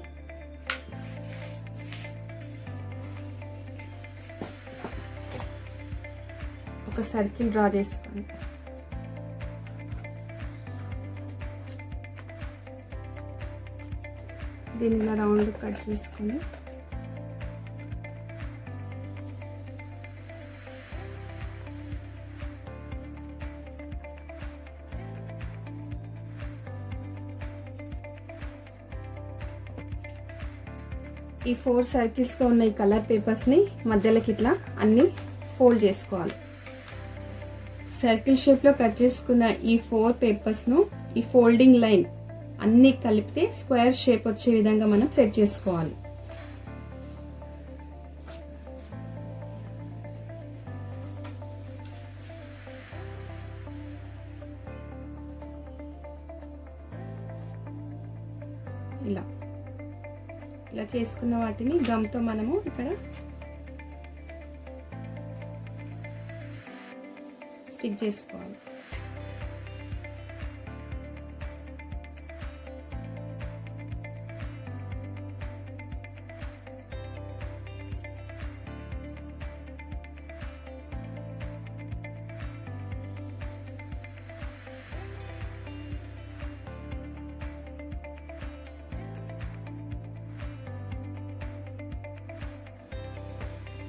ఒక సర్కిల్ డ్రా చేసుకోండి. దీన్ని ఇలా రౌండ్ కట్ చేసుకొని ఈ 4 సర్కిల్స్గా ఉన్న ఈ కలర్ పేపర్స్ని మధ్యలోకి ఇట్లా అన్నీ ఫోల్డ్ చేసుకోవాలి. సర్కిల్ షేప్లో కట్ చేసుకున్న ఈ 4 పేపర్స్ను ఈ ఫోల్డింగ్ లైన్ అన్నీ కలిపితే స్క్వేర్ షేప్ వచ్చే విధంగా మనం సెట్ చేసుకోవాలి. ఇలా చేసుకున్న వాటిని గమ్తో మనము ఇక్కడ స్టిక్ చేసుకోవాలి.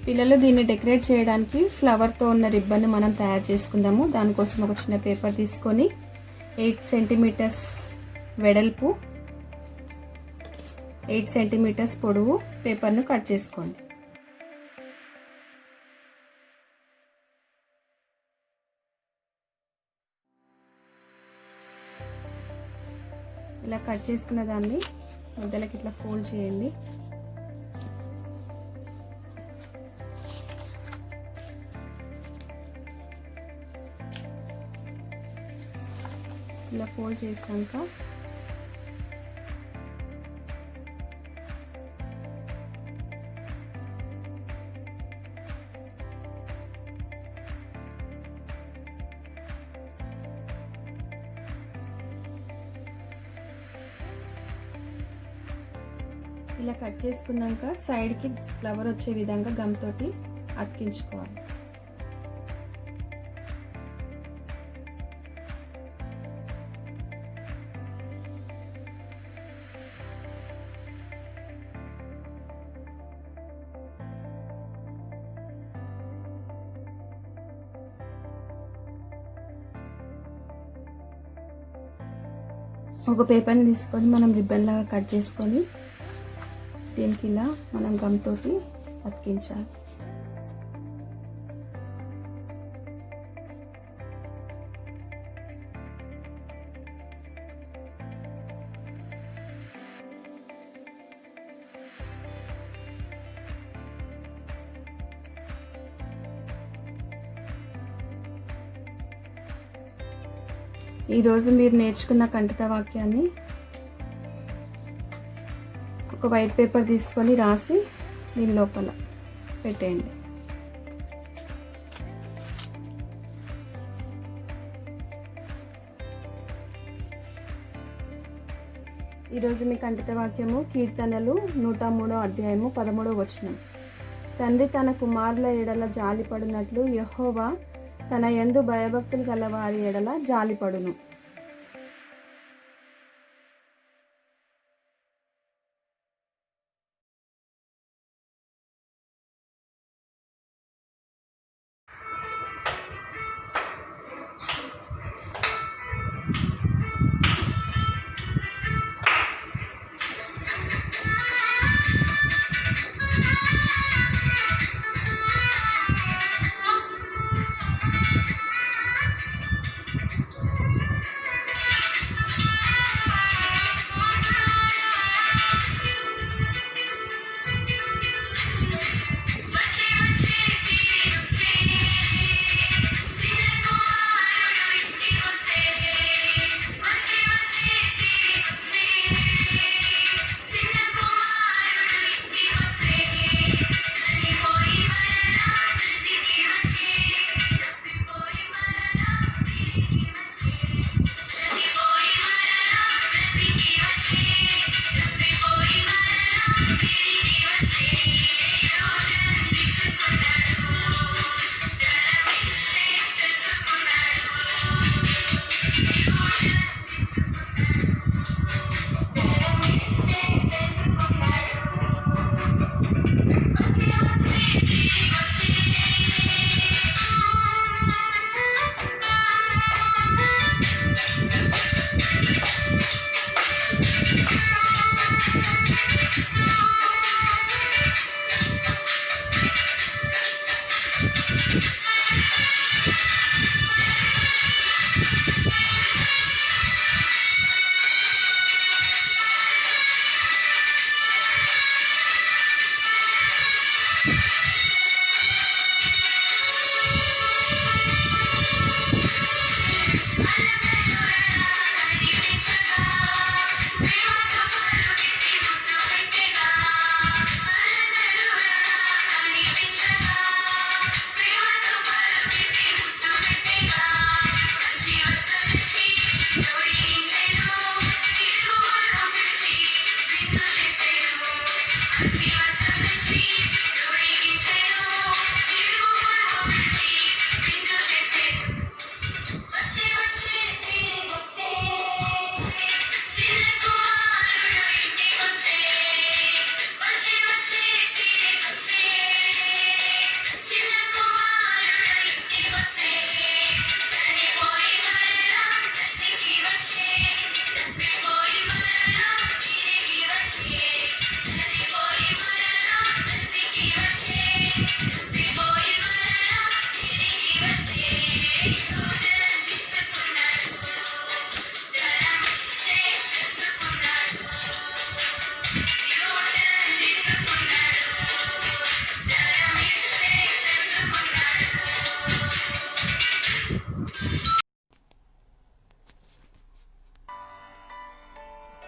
పిల్లలు దీన్ని డెకరేట్ చేయడానికి ఫ్లవర్తో ఉన్న రిబ్బన్ మనం తయారు చేసుకుందాము. దానికోసం ఒక చిన్న పేపర్ తీసుకొని 8 సెంటీమీటర్స్ వెడల్పు, 8 సెంటీమీటర్స్ పొడవు పేపర్ను కట్ చేసుకోండి. ఇలా కట్ చేసుకున్న దాన్ని మధ్యలోకి ఇట్లా ఫోల్డ్ చేయండి. ఇలా ఫోల్డ్ చేసినాక ఇలా కట్ చేసుకున్నాక సైడ్కి ఫ్లవర్ వచ్చే విధంగా గమ్ తోటి అతికించుకోవాలి. ఒక పేపర్ని తీసుకొని మనం రిబ్బన్ లాగా కట్ చేసుకొని దీనికి ఇలా మనం గమ్ తోటి అతికించాలి. ఈరోజు మీరు నేర్చుకున్న కంఠిత వాక్యాన్ని ఒక వైట్ పేపర్ తీసుకొని రాసి దీని లోపల పెట్టేయండి. ఈరోజు మీ కంఠిత వాక్యము కీర్తనలు 103వ అధ్యాయము 13వ వచనం. తండ్రి తన కుమారుల ఎడల జాలిపడినట్లు యెహోవా తన యందు భయభక్తులు గల వారి ఎడల జాలిపడును.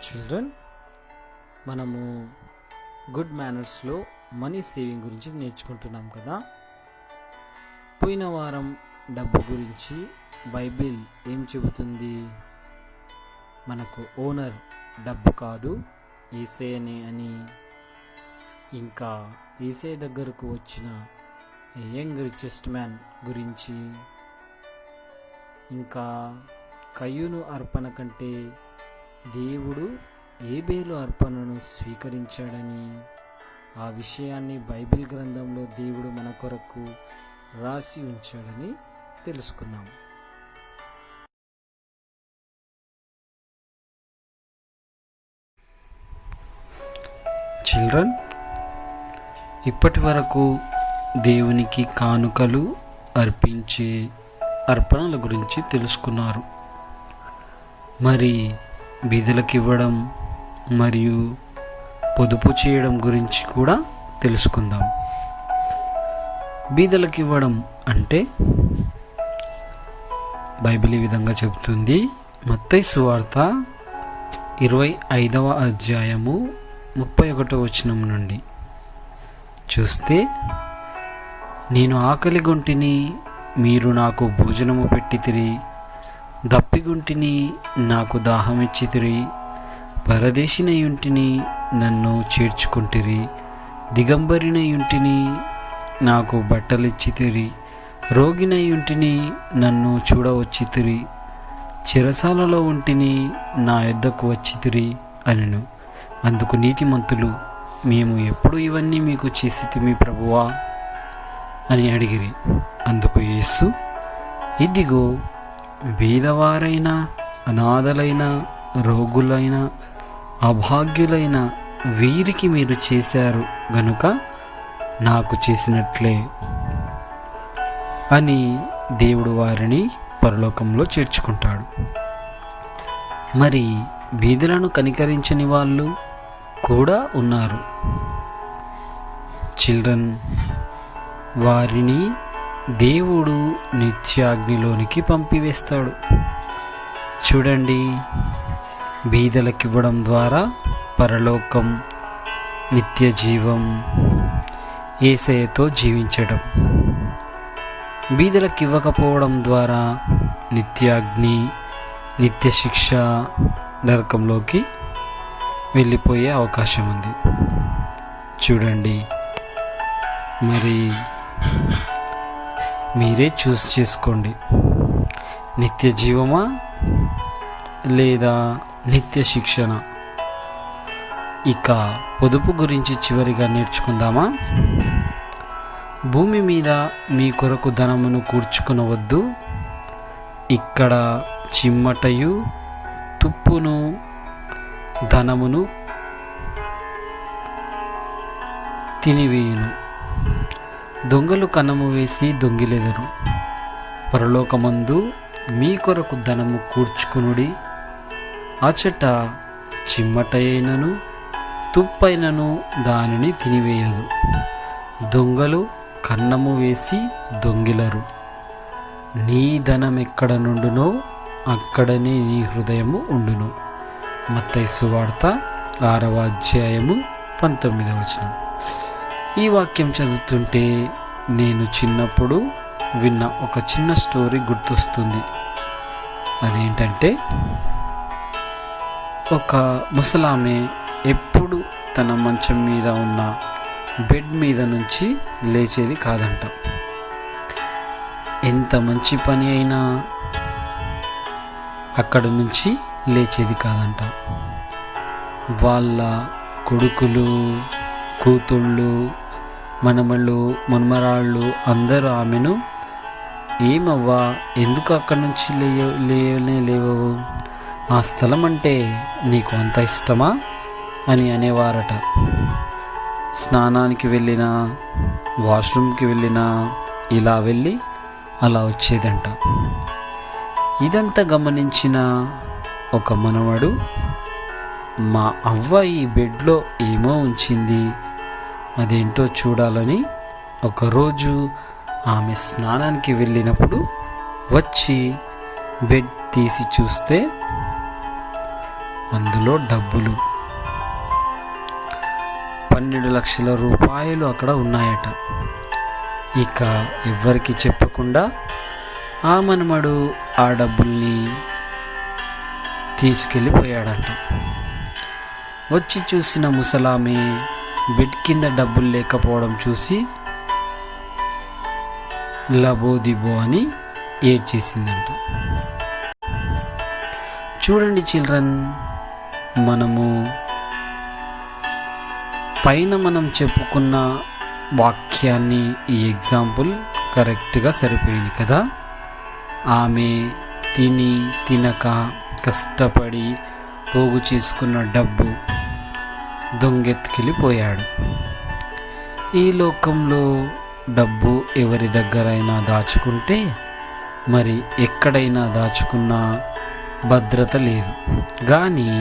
చిల్డ్రన్, మనము గుడ్ మేనర్స్లో మనీ సేవింగ్ గురించి నేర్చుకుంటున్నాం కదా. పోయిన వారం డబ్బు గురించి బైబిల్ ఏం చెబుతుంది? మనకు ఓనర్ డబ్బు కాదు యేసయ్యనే అని, ఇంకా యేసయ్య దగ్గరకు వచ్చిన యంగ్ రిచెస్ట్ మ్యాన్ గురించి, ఇంకా కయ్యూను అర్పణ కంటే దేవుడు ఏబేలు అర్పణను స్వీకరించాడని, ఆ విషయాన్ని బైబిల్ గ్రంథంలో దేవుడు మన కొరకు రాసి ఉంచాడని తెలుసుకున్నాం. చిల్డ్రన్, ఇప్పటి వరకు దేవునికి కానుకలు అర్పించే అర్పణల గురించి తెలుసుకున్నారు. మరి బీదలకు ఇవ్వడం మరియు పొదుపు చేయడం గురించి కూడా తెలుసుకుందాం. బీదలకు ఇవ్వడం అంటే బైబిల్ ఈ విధంగా చెబుతుంది, మత్తయి సువార్త 25వ అధ్యాయము 31వ వచనం నుండి చూస్తే, నేను ఆకలిగొంటిని, మీరు నాకు భోజనము పెట్టితిరి, దప్పిగొంటిని, నాకు దాహమిచ్చితిరి, పరదేశినయుంటిని, నన్ను చేర్చుకుంటిరి, దిగంబరినయుంటిని, నాకు బట్టలిచ్చితిరి, రోగినయుంటిని, నన్ను చూడవచ్చితిరి, చెరసాలలో ఉంటిని, నా యొద్దకు వచ్చితిరి అనెను. అందుకు నీతిమంతులు, మేము ఎప్పుడు ఇవన్నీ మీకు చేసితిమి ప్రభువా అని అడిగిరి. అందుకు యేసు, ఇదిగో బీదవారైన, అనాథలైన, రోగులైన, అభాగ్యులైన వీరికి మీరు చేశారు గనుక నాకు చేసినట్లే అని దేవుడు వారిని పరలోకంలో చేర్చుకుంటాడు. మరి బీదలను కనికరించని వాళ్ళు కూడా ఉన్నారు. చిల్డ్రన్, వారిని దేవుడు నిత్యాగ్నిలోనికి పంపివేస్తాడు. చూడండి, బీదలకివ్వడం ద్వారా పరలోకం, నిత్య జీవం, యేసయ్యతో జీవించడం. బీదలకు ఇవ్వకపోవడం ద్వారా నిత్యాగ్ని, నిత్య శిక్ష, నరకంలోకి వెళ్ళిపోయే అవకాశం ఉంది. చూడండి, మరి మీరే చూస్ చేసుకోండి, నిత్య జీవమా లేదా నిత్య శిక్షణ. ఇక పొదుపు గురించి చివరిగా నేర్చుకుందామా? భూమి మీద మీ కొరకు ధనమును కూర్చుకొనవద్దు, ఇక్కడ చిమ్మటయు తుప్పును ధనమును తినివేయును, దొంగలు కన్నము వేసి దొంగిలెదరు. పరలోకమందు మీ కొరకు ధనము కూర్చుకునుడి, అచట చిమ్మటైనను తుప్పైనను దానిని తినివేయదు, దొంగలు కన్నము వేసి దొంగిలరు. నీ ధనం ఎక్కడ నుండునో అక్కడనే నీ హృదయము ఉండును. మత్తయి సువార్త 6వ అధ్యాయము 19వ వచనం. ఈ వాక్యం చదువుతుంటే నేను చిన్నప్పుడు విన్న ఒక చిన్న స్టోరీ గుర్తొస్తుంది. అదేంటంటే, ఒక ముసలామె ఎప్పుడు తన మంచం మీద ఉన్న బెడ్ మీద నుంచి లేచేది కాదంట. ఎంత మంచి పని అయినా అక్కడి నుంచి లేచేది కాదంట. వాళ్ళ కొడుకులు, కూతుళ్ళు, మనమళ్ళు, మన్మరాళ్ళు అందరూ ఆమెను, ఏమవ్వా, ఎందుకు అక్కడి నుంచి లేవవు, ఆ స్థలం అంటే నీకు అంత ఇష్టమా అని అనేవారట. స్నానానికి వెళ్ళినా, వాష్రూమ్కి వెళ్ళినా ఇలా వెళ్ళి అలా వచ్చేదంట. ఇదంతా గమనించిన ఒక మనవడు, మా అవ్వ ఈ బెడ్లో ఏమో ఉంచింది, అదేంటో చూడాలని ఒకరోజు ఆమె స్నానానికి వెళ్ళినప్పుడు వచ్చి బెడ్ తీసి చూస్తే అందులో డబ్బులు 12 లక్షల రూపాయలు అక్కడ ఉన్నాయట. ఇక ఎవ్వరికి చెప్పకుండా ఆ మనమడు ఆ డబ్బుల్ని తీసుకెళ్ళిపోయాడంట. వచ్చి చూసిన ముసలామె బెడ్ కింద డబ్బులు లేకపోవడం చూసి లబోదిబో అని ఏడ్చేసిందంట. చూడండి చిల్డ్రన్, మనము పైన మనం చెప్పుకున్న వాక్యాన్ని, ఈ ఎగ్జాంపుల్ కరెక్ట్గా సరిపోయింది కదా. ఆమె తిని తినక కష్టపడి పోగు చేసుకున్న డబ్బు దొంగెత్తుకెళ్ళిపోయాడు. ఈ లోకంలో డబ్బు ఎవరి దగ్గరైనా దాచుకుంటే మరి ఎక్కడైనా దాచుకున్నా భద్రత లేదు. కానీ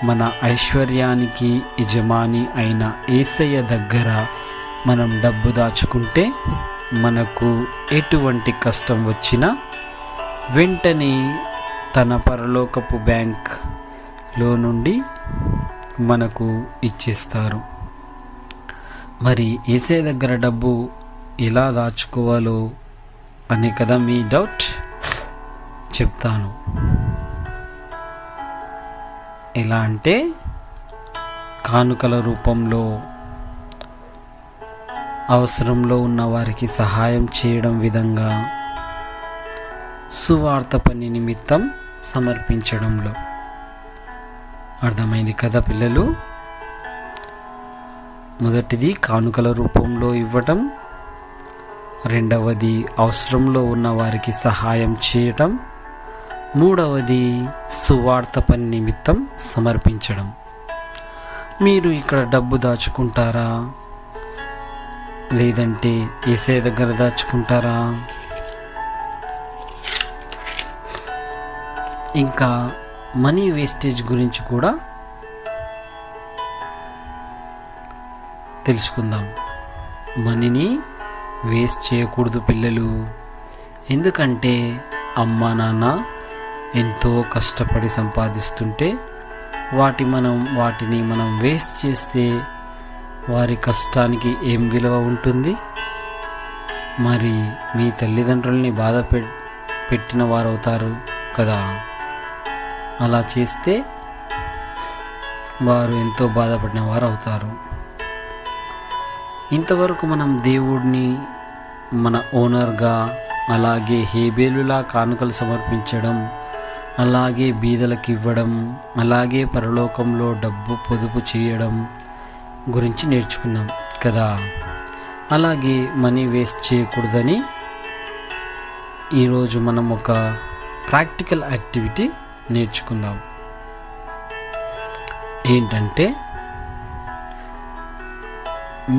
మన ఐశ్వర్యానికి యజమాని అయిన యేసయ్య దగ్గర మనం డబ్బు దాచుకుంటే మనకు ఎటువంటి కష్టం వచ్చినా వెంటనే తన పరలోకపు బ్యాంక్లో నుండి మనకు ఇచ్చేస్తారు. మరి యేసయ్య దగ్గర డబ్బు ఎలా దాచుకోవాలో అనే కదా మీ డౌట్. చెప్తాను. ఎలా అంటే కానుకల రూపంలో అవసరంలో ఉన్న వారికి సహాయం చేయడం విధంగా, సువార్త పని నిమిత్తం సమర్పించడంలో. అర్థమైంది కదా పిల్లలు? మొదటిది కానుకల రూపంలో ఇవ్వటం, రెండవది అవసరంలో ఉన్న వారికి సహాయం చేయటం, మూడవది సువార్త పని నిమిత్తం సమర్పించడం. మీరు ఇక్కడ డబ్బు దాచుకుంటారా, లేదంటే యేసయ్య దగ్గర దాచుకుంటారా? ఇంకా మనీ వేస్టేజ్ గురించి కూడా తెలుసుకుందాం. మనీని వేస్ట్ చేయకూడదు పిల్లలు. ఎందుకంటే అమ్మా నాన్న ఎంతో కష్టపడి సంపాదిస్తుంటే వాటిని మనం వేస్ట్ చేస్తే వారి కష్టానికి ఏం విలువ ఉంటుంది? మరి మీ తల్లిదండ్రుల్ని బాధ పెట్టిన వారు అవుతారు కదా. అలా చేస్తే వారు ఎంతో బాధపడిన వారు అవుతారు. ఇంతవరకు మనం దేవుడిని మన ఓనర్గా, అలాగే హేబేలులా కానుకలు సమర్పించడం, అలాగే బీదలకు ఇవ్వడం, అలాగే పరలోకంలో డబ్బు పొదుపు చేయడం గురించి నేర్చుకున్నాం కదా. అలాగే మనీ వేస్ట్ చేయకూడదని ఈరోజు మనం ఒక ప్రాక్టికల్ యాక్టివిటీ నేర్చుకుందాం. ఏంటంటే,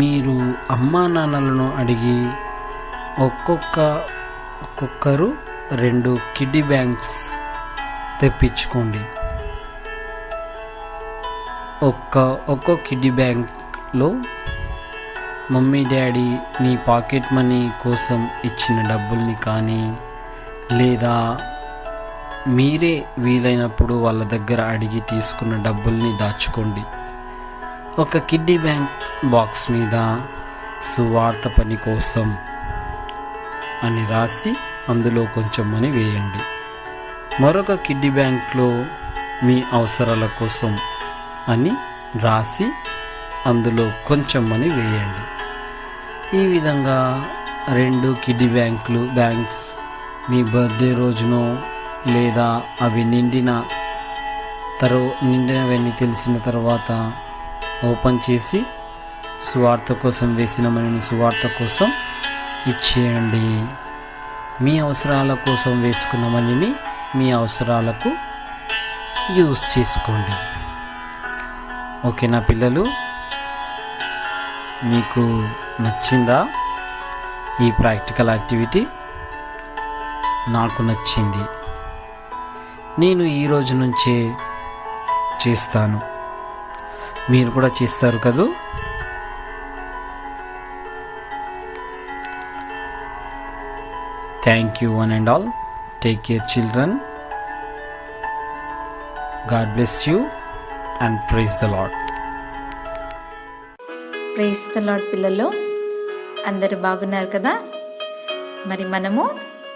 మీరు అమ్మా నాన్నలను అడిగి ఒక్కొక్కరు 2 కిడ్డీ బ్యాంక్స్ తెప్పించుకోండి. ఒక్కో కిడ్డీ బ్యాంక్లో మమ్మీ డాడీ మీ పాకెట్ మనీ కోసం ఇచ్చిన డబ్బుల్ని కానీ, లేదా మీరే వీలైనప్పుడు వాళ్ళ దగ్గర అడిగి తీసుకున్న డబ్బుల్ని దాచుకోండి. ఒక కిడ్డీ బ్యాంక్ బాక్స్ మీద సువార్త పని కోసం అని రాసి అందులో కొంచెం మనీ వేయండి. మరొక కిడ్డీ బ్యాంక్లో మీ అవసరాల కోసం అని రాసి అందులో కొంచెం మనీ వేయండి. ఈ విధంగా 2 కిడ్డీ బ్యాంక్స్ మీ బర్త్డే రోజునో, లేదా అవి నిండినవన్నీ తెలిసిన తర్వాత ఓపెన్ చేసి సువార్త కోసం వేసిన మనీని సువార్త కోసం ఇచ్చేయండి. మీ అవసరాల కోసం వేసుకున్న మనీని మీ అవసరాలకు యూజ్ చేసుకోండి. ఓకేనా పిల్లలు? మీకు నచ్చిందా ఈ ప్రాక్టికల్ యాక్టివిటీ? నాకు నచ్చింది. నేను ఈ రోజు నుంచే చేస్తాను. మీరు కూడా చేస్తారు కదూ? Thank you one and all. Take care children. God bless you and praise the Lord. Praise the Lord పిల్లలు. అందరూ బాగున్నారు కదా? మరి మనము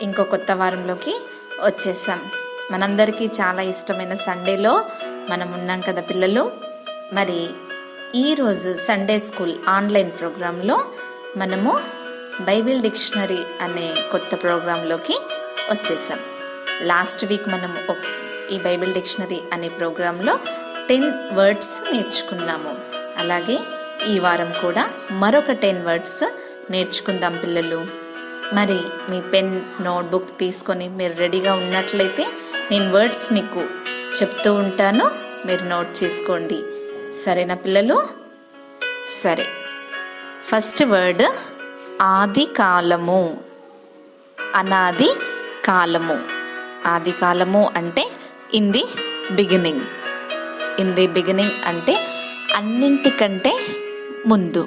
ఇంకో కొత్త వారంలోకి వచ్చేసాం. మనందరికీ చాలా ఇష్టమైన సండేలో మనం ఉన్నాం కదా పిల్లలు. మరి ఈరోజు సండే స్కూల్ ఆన్లైన్ ప్రోగ్రాంలో మనము బైబిల్ డిక్షనరీ అనే కొత్త ప్రోగ్రాంలోకి వచ్చేసాం. లాస్ట్ వీక్ మనం ఈ బైబిల్ డిక్షనరీ అనే ప్రోగ్రాంలో 10 వర్డ్స్ నేర్చుకున్నాము. అలాగే ఈ వారం కూడా మరొక 10 వర్డ్స్ నేర్చుకుందాం పిల్లలు. మరి మీ పెన్ నోట్బుక్ తీసుకొని మీరు రెడీగా ఉన్నట్లయితే నేను వర్డ్స్ మీకు చెప్తూ ఉంటాను, మీరు నోట్ చేసుకోండి. సరేనా పిల్లలు? సరే. ఫస్ట్ వర్డ్ ఆది కాలము. అనాది కాలము. ఆది కాలము అంటే in the beginning. In the beginning అంటే అన్నింటికంటే ముందు.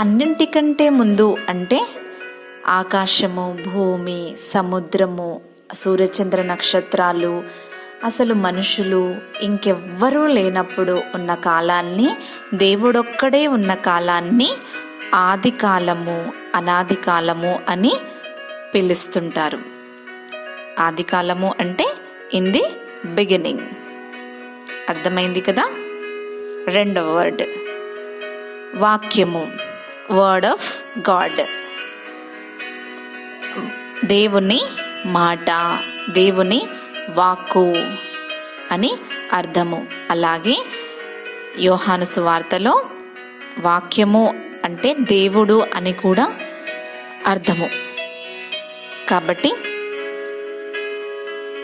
అన్నింటికంటే ముందు అంటే ఆకాశము, భూమి, సముద్రము, సూర్యచంద్ర నక్షత్రాలు, అసలు మనుషులు ఇంకెవ్వరూ లేనప్పుడు ఉన్న కాలాన్ని, దేవుడొక్కడే ఉన్న కాలాన్ని ఆది కాలము, అనాది కాలము అని పిలుస్తుంటారు. ఆది కాలము అంటే ఇన్ ది బిగినింగ్. అర్థమైంది కదా. రెండవ వర్డ్ వాక్యము, వర్డ్ ఆఫ్ గాడ్. దేవుని మాట, దేవుని వాక్కు అని అర్థము. అలాగే యోహాను సువార్తలో వాక్యము అంటే దేవుడు అని కూడా అర్థము. కాబట్టి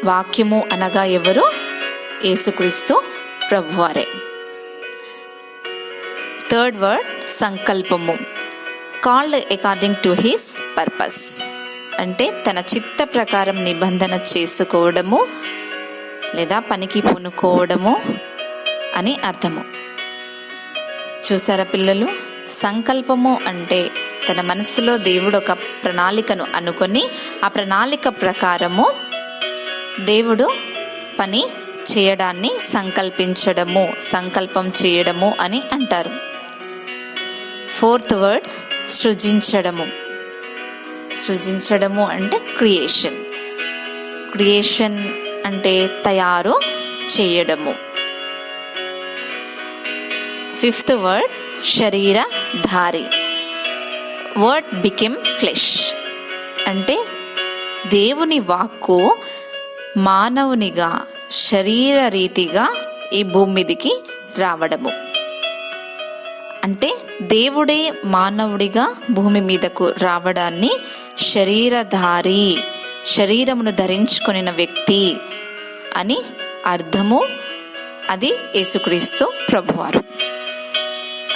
వాక్యము అనగా ఎవరు? యేసుక్రీస్తు ప్రభువారే. థర్డ్ వర్డ్ సంకల్పము, called according to his purpose. అంటే తన చిత్త ప్రకారం నిబంధన చేసుకోవడము లేదా పనికి పూనుకోవడము అని అర్థము. చూసారా పిల్లలు, సంకల్పము అంటే తన మనసులో దేవుడు ఒక ప్రణాళికను అనుకొని ఆ ప్రణాళిక ప్రకారము దేవుడు పని చేయడాన్ని సంకల్పించడము, సంకల్పం చేయడము అని అంటారు. Fourth word సృజించడము. సృజించడము అంటే క్రియేషన్. క్రియేషన్ అంటే తయారు చేయడము. ఫిఫ్త్ వర్డ్ శరీరధారి. వర్డ్ బికెమ్ ఫ్లెష్ అంటే దేవుని వాక్కు మానవునిగా శరీర రీతిగా ఈ భూమి మీదికి రావడము. అంటే దేవుడే మానవుడిగా భూమి మీదకు రావడాన్ని శరీరధారి, శరీరమును ధరించుకొనిన వ్యక్తి అని అర్థము. అది యేసుక్రీస్తు ప్రభువారు.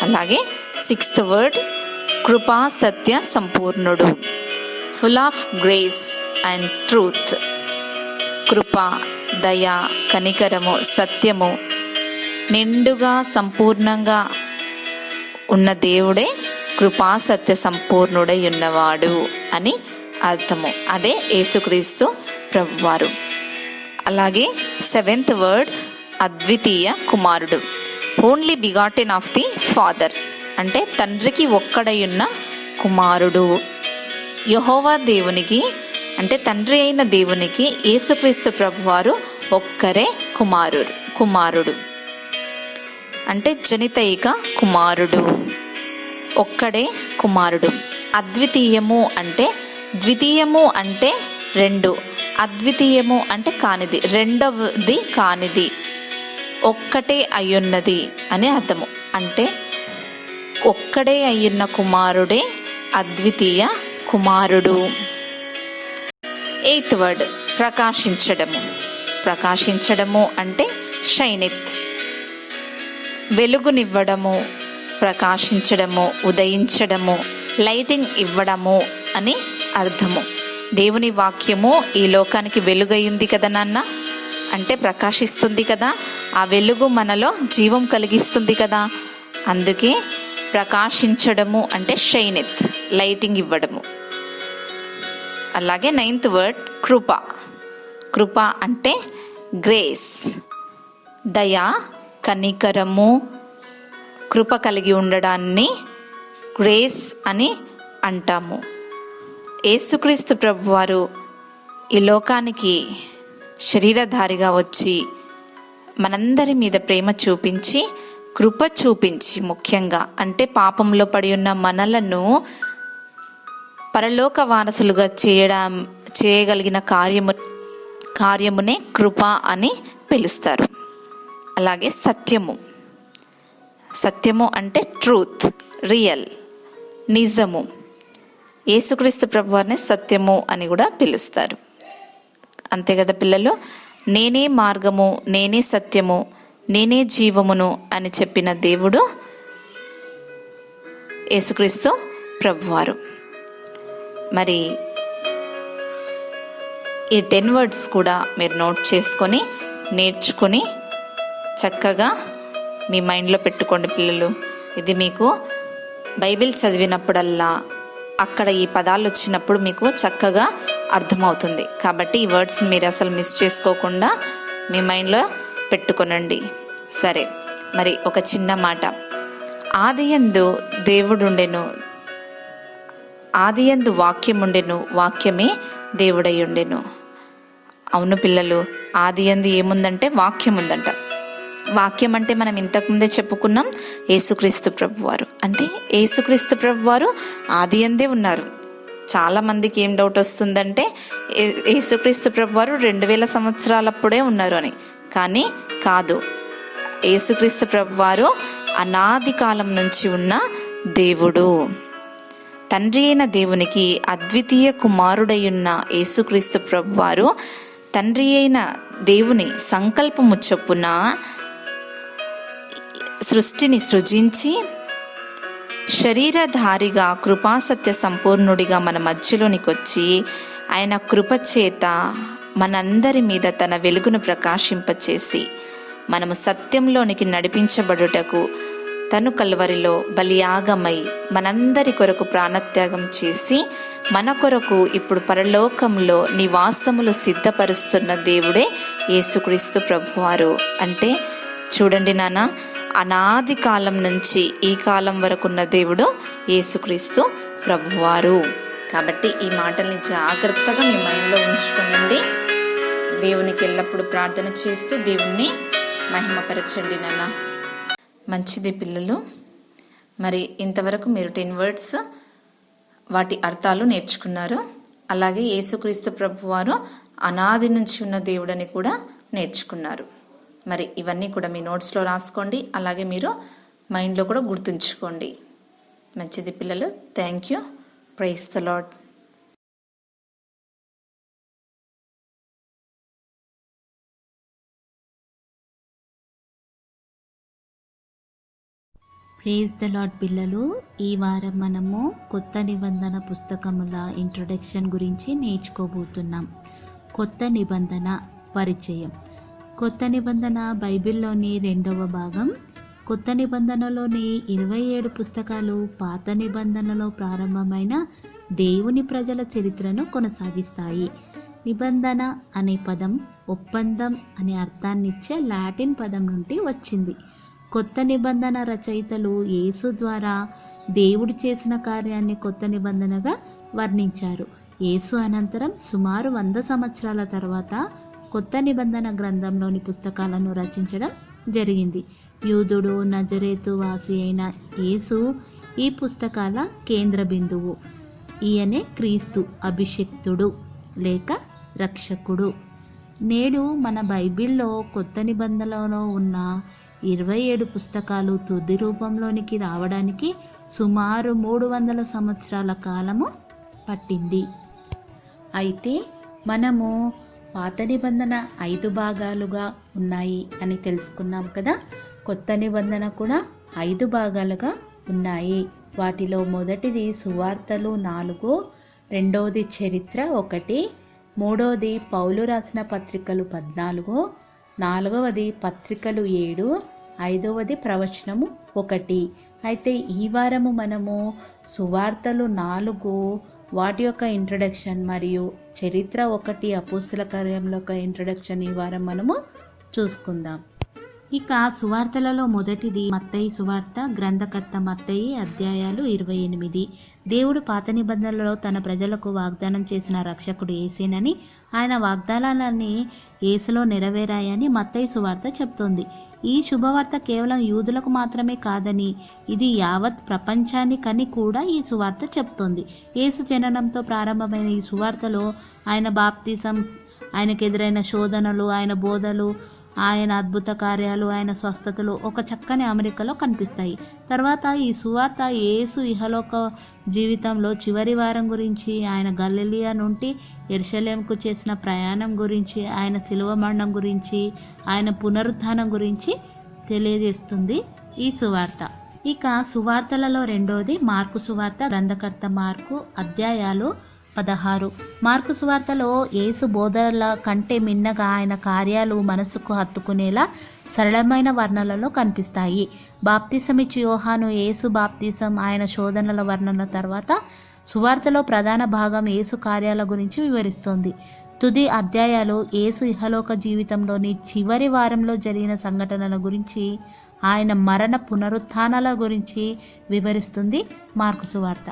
అలాగే సిక్స్త్ వర్డ్ కృపా సత్య సంపూర్ణుడు, full of grace and truth. కృప, దయ, కనికరము, సత్యము నిండుగా సంపూర్ణంగా ఉన్న దేవుడే కృపా సత్య సంపూర్ణుడై ఉన్నవాడు అని అర్థము. అదే యేసుక్రీస్తు ప్రభువారు. అలాగే సెవెంత్ వర్డ్ అద్వితీయ కుమారుడు, only begotten of the father. అంటే తండ్రికి ఒక్కడై ఉన్న కుమారుడు. యెహోవా దేవునికి అంటే తండ్రి అయిన దేవునికి యేసుక్రీస్తు ప్రభువారు ఒక్కరే కుమారుడు. అంటే జనితైక కుమారుడు, ఒక్కడే కుమారుడు. అద్వితీయము అంటే, ద్వితీయము అంటే రెండు, అద్వితీయము అంటే కానిది, రెండవది కానిది, ఒక్కటే అయ్యున్నది అని అర్థము. అంటే ఒక్కడే అయ్యున్న కుమారుడే అద్వితీయ కుమారుడు. Eighth word ప్రకాశించడము. ప్రకాశించడము అంటే షైనిత్, వెలుగునివ్వడము, ప్రకాశించడము, ఉదయించడము, లైటింగ్ ఇవ్వడము అని అర్థము. దేవుని వాక్యము ఈ లోకానికి వెలుగయ్యింది కదా నాన్న, అంటే ప్రకాశిస్తుంది కదా, ఆ వెలుగు మనలో జీవం కలిగిస్తుంది కదా. అందుకే ప్రకాశించడము అంటే షైనిత్, లైటింగ్ ఇవ్వడము. అలాగే నైన్త్ వర్డ్ కృప. కృప అంటే గ్రేస్, దయ, కనికరము, కృప కలిగి ఉండడాన్ని గ్రేస్ అని అంటాము. యేసుక్రీస్తు ప్రభువారు ఈ లోకానికి శరీరధారిగా వచ్చి మనందరి మీద ప్రేమ చూపించి, కృప చూపించి, ముఖ్యంగా అంటే పాపంలో పడి ఉన్న మనలను పరలోక వారసులుగా చేయగలిగిన కార్యమునే కృప అని పిలుస్తారు. అలాగే సత్యము. సత్యము అంటే ట్రూత్, రియల్, నిజము. యేసుక్రీస్తు ప్రభువారిని సత్యము అని కూడా పిలుస్తారు. అంతే కదా పిల్లలు. నేనే మార్గము, నేనే సత్యము, నేనే జీవమును అని చెప్పిన దేవుడు యేసుక్రీస్తు ప్రభువారు. మరి ఈ 10 వర్డ్స్ కూడా మీరు నోట్ చేసుకొని నేర్చుకొని చక్కగా మీ మైండ్లో పెట్టుకోండి పిల్లలు. ఇది మీకు బైబిల్ చదివినప్పుడల్లా అక్కడ ఈ పదాలు వచ్చినప్పుడు మీకు చక్కగా అర్థమవుతుంది. కాబట్టి ఈ వర్డ్స్ని మీరు అసలు మిస్ చేసుకోకుండా మీ మైండ్లో పెట్టుకొనండి. సరే, మరి ఒక చిన్న మాట. ఆదియందు దేవుడుండెను, ఆదియందు వాక్యముండెను, వాక్యమే దేవుడై ఉండెను. అవును పిల్లలు, ఆదియందు ఏముందంటే వాక్యం ఉందంట. వాక్యం అంటే మనం ఇంతకుముందే చెప్పుకున్నాం, యేసుక్రీస్తు ప్రభువారు. అంటే యేసుక్రీస్తు ప్రభువారు ఆదియందే ఉన్నారు. చాలామందికి ఏం డౌట్ వస్తుందంటే యేసుక్రీస్తు ప్రభువారు 2000 సంవత్సరాలప్పుడే ఉన్నారు అని. కానీ కాదు, యేసుక్రీస్తు ప్రభువారు అనాది కాలం నుంచి ఉన్న దేవుడు. తండ్రి అయిన దేవునికి అద్వితీయ కుమారుడయ్యున్న యేసుక్రీస్తు ప్రభువారు తండ్రి అయిన దేవుని సంకల్పము చొప్పున సృష్టిని సృజించి శరీరధారిగా కృపాసత్య సంపూర్ణుడిగా మన మధ్యలోనికి వచ్చి ఆయన కృపచేత మనందరి మీద తన వెలుగును ప్రకాశింపచేసి మనము సత్యంలోనికి నడిపించబడుటకు తను కల్వరిలో బలియాగమై మనందరి కొరకు ప్రాణత్యాగం చేసి మన కొరకు ఇప్పుడు పరలోకంలో నివాసములు సిద్ధపరుస్తున్న దేవుడే యేసుక్రీస్తు ప్రభువారు. అంటే చూడండి నాన్న, అనాది కాలం నుంచి ఈ కాలం వరకు ఉన్న దేవుడు యేసుక్రీస్తు ప్రభువారు. కాబట్టి ఈ మాటల్ని జాగ్రత్తగా మీ మైండ్లో ఉంచుకోనండి. దేవునికి ఎల్లప్పుడూ ప్రార్థన చేస్తూ దేవుణ్ణి మహిమపరచండి నాన్న. మంచిది పిల్లలు. మరి ఇంతవరకు మీరు 10 వర్డ్స్ వాటి అర్థాలు నేర్చుకున్నారు. అలాగే యేసుక్రీస్తు ప్రభువారు అనాది నుంచి ఉన్న దేవుడని కూడా నేర్చుకున్నారు. మరి ఇవన్నీ కూడా మీ నోట్స్లో రాసుకోండి. అలాగే మీరు మైండ్లో కూడా గుర్తుంచుకోండి. మంచిది పిల్లలు. Thank you. Praise the Lord. Praise the Lord పిల్లలు. ఈ వారం మనము కొత్త నిబంధన పుస్తకముల ఇంట్రొడక్షన్ గురించి నేర్చుకోబోతున్నాం. కొత్త నిబంధన పరిచయం. కొత్త నిబంధన బైబిల్లోని 2వ భాగం. కొత్త నిబంధనలోని 27 పుస్తకాలు పాత నిబంధనలో ప్రారంభమైన దేవుని ప్రజల చరిత్రను కొనసాగిస్తాయి. నిబంధన అనే పదం ఒప్పందం అనే అర్థాన్నిచ్చే లాటిన్ పదం నుండి వచ్చింది. కొత్త నిబంధన రచయితలు యేసు ద్వారా దేవుడు చేసిన కార్యాన్ని కొత్త నిబంధనగా వర్ణించారు. యేసు అనంతరం సుమారు 100 సంవత్సరాల తర్వాత కొత్త నిబంధన గ్రంథంలోని పుస్తకాలను రచించడం జరిగింది. యూదుడు నజరేతు వాసి అయిన యేసు ఈ పుస్తకాల కేంద్ర బిందువు. ఈయనే క్రీస్తు అభిషిక్తుడు లేక రక్షకుడు. నేడు మన బైబిల్లో కొత్త నిబంధనలో ఉన్న 27 పుస్తకాలు తుది రూపంలోనికి రావడానికి సుమారు 300 సంవత్సరాల కాలము పట్టింది. అయితే మనము పాత నిబంధన 5 భాగాలుగా ఉన్నాయి అని తెలుసుకున్నాం కదా. కొత్త నిబంధన కూడా 5 భాగాలుగా ఉన్నాయి. వాటిలో మొదటిది సువార్తలు 4, రెండవది చరిత్ర 1, మూడవది పౌలు రాసిన పత్రికలు 14, నాలుగవది పత్రికలు 7, ఐదవది ప్రవచనము 1. అయితే ఈ వారము మనము సువార్తలు 4 వాటి యొక్క ఇంట్రడక్షన్ మరియు చరిత్ర 1 అపోస్తుల కార్యంలో యొక్క ఇంట్రడక్షన్ ఈ వారం మనము చూసుకుందాం. ఇక సువార్తలలో మొదటిది మత్తయి సువార్త. గ్రంథకర్త మత్తయి. అధ్యాయాలు 28. దేవుడు పాత నిబంధనలలో తన ప్రజలకు వాగ్దానం చేసిన రక్షకుడు యేసేనని, ఆయన వాగ్దానాలన్నీ యేసులో నెరవేరాయని మత్తయి సువార్త చెప్తోంది. ఈ శుభవార్త కేవలం యూదులకు మాత్రమే కాదని, ఇది యావత్ ప్రపంచానికని కూడా ఈ సువార్త చెప్తోంది. యేసు జననంతో ప్రారంభమైన ఈ సువార్తలో ఆయన బాప్తిసం, ఆయనకు ఎదురైన శోధనలు, ఆయన బోధలు, ఆయన అద్భుత కార్యాలు, ఆయన స్వస్థతలు ఒక చక్కని అమరికలో కనిపిస్తాయి. తర్వాత ఈ సువార్త యేసు ఇహలోక జీవితంలో చివరి వారం గురించి, ఆయన గలిలయ నుండి యెరూషలేముకు చేసిన ప్రయాణం గురించి, ఆయన శిలువ మరణం గురించి, ఆయన పునరుత్థానం గురించి తెలియజేస్తుంది ఈ సువార్త. ఇక సువార్తలలో రెండోది మార్కు సువార్త. గ్రంథకర్త మార్కు. అధ్యాయాలు 16. మార్కు సువార్తలో యేసు బోధనల కంటే మిన్నగా ఆయన కార్యాలు మనసుకు హత్తుకునేలా సరళమైన వర్ణనలో కనిపిస్తాయి. బాప్తిసం ఇచ్చి యోహాను యేసు బాప్తిసం, ఆయన శోధనల వర్ణన తర్వాత సువార్తలో ప్రధాన భాగం యేసు కార్యాల గురించి వివరిస్తోంది. తుది అధ్యాయాలు యేసు ఇహలోక జీవితంలోని చివరి వారంలో జరిగిన సంఘటనల గురించి, ఆయన మరణ పునరుత్థానాల గురించి వివరిస్తుంది మార్కు సువార్త.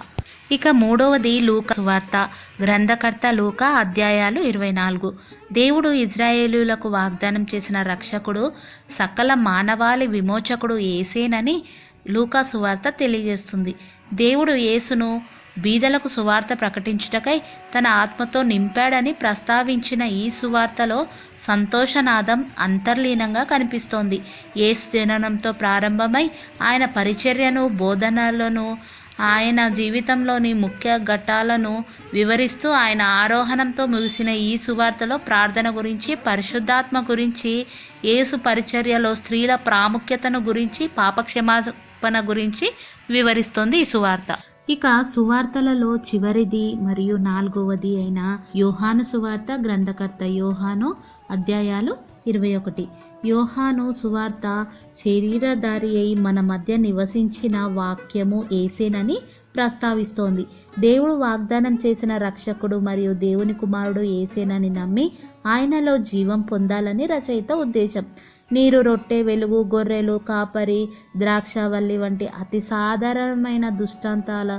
ఇక మూడవది లూకా సువార్త. గ్రంథకర్త లూకా. అధ్యాయాలు 24. దేవుడు ఇజ్రాయేలీయులకు వాగ్దానం చేసిన రక్షకుడు, సకల మానవాళి విమోచకుడు యేసేనని లూకా సువార్త తెలియజేస్తుంది. దేవుడు యేసును బీదలకు సువార్త ప్రకటించుటకై తన ఆత్మతో నింపాడని ప్రస్తావించిన ఈ సువార్తలో సంతోషనాదం అంతర్లీనంగా కనిపిస్తోంది. యేసు జననంతో ప్రారంభమై ఆయన పరిచర్యను, బోధనలను, ఆయన జీవితంలోని ముఖ్య ఘట్టాలను వివరిస్తూ ఆయన ఆరోహణంతో ముగిసిన ఈ సువార్తలో ప్రార్థన గురించి, పరిశుద్ధాత్మ గురించి, యేసు పరిచర్యలో స్త్రీల ప్రాముఖ్యతను గురించి, పాపక్షమాపణ గురించి వివరిస్తోంది ఈ సువార్త. ఇక సువార్తలలో చివరిది మరియు 4వది అయిన యోహాను సువార్త. గ్రంథకర్త యోహాను. అధ్యాయాలు 21. యోహాను సువార్త శరీరధారి అయి మన మధ్య నివసించిన వాక్యము యేసేనని ప్రస్తావిస్తోంది. దేవుడు వాగ్దానం చేసిన రక్షకుడు మరియు దేవుని కుమారుడు యేసేనని నమ్మి ఆయనలో జీవం పొందాలని రచయిత ఉద్దేశం. నీరు, రొట్టె, వెలుగు, గొర్రెలు, కాపరి, ద్రాక్షవల్లి వంటి అతి సాధారణమైన దృష్టాంతాల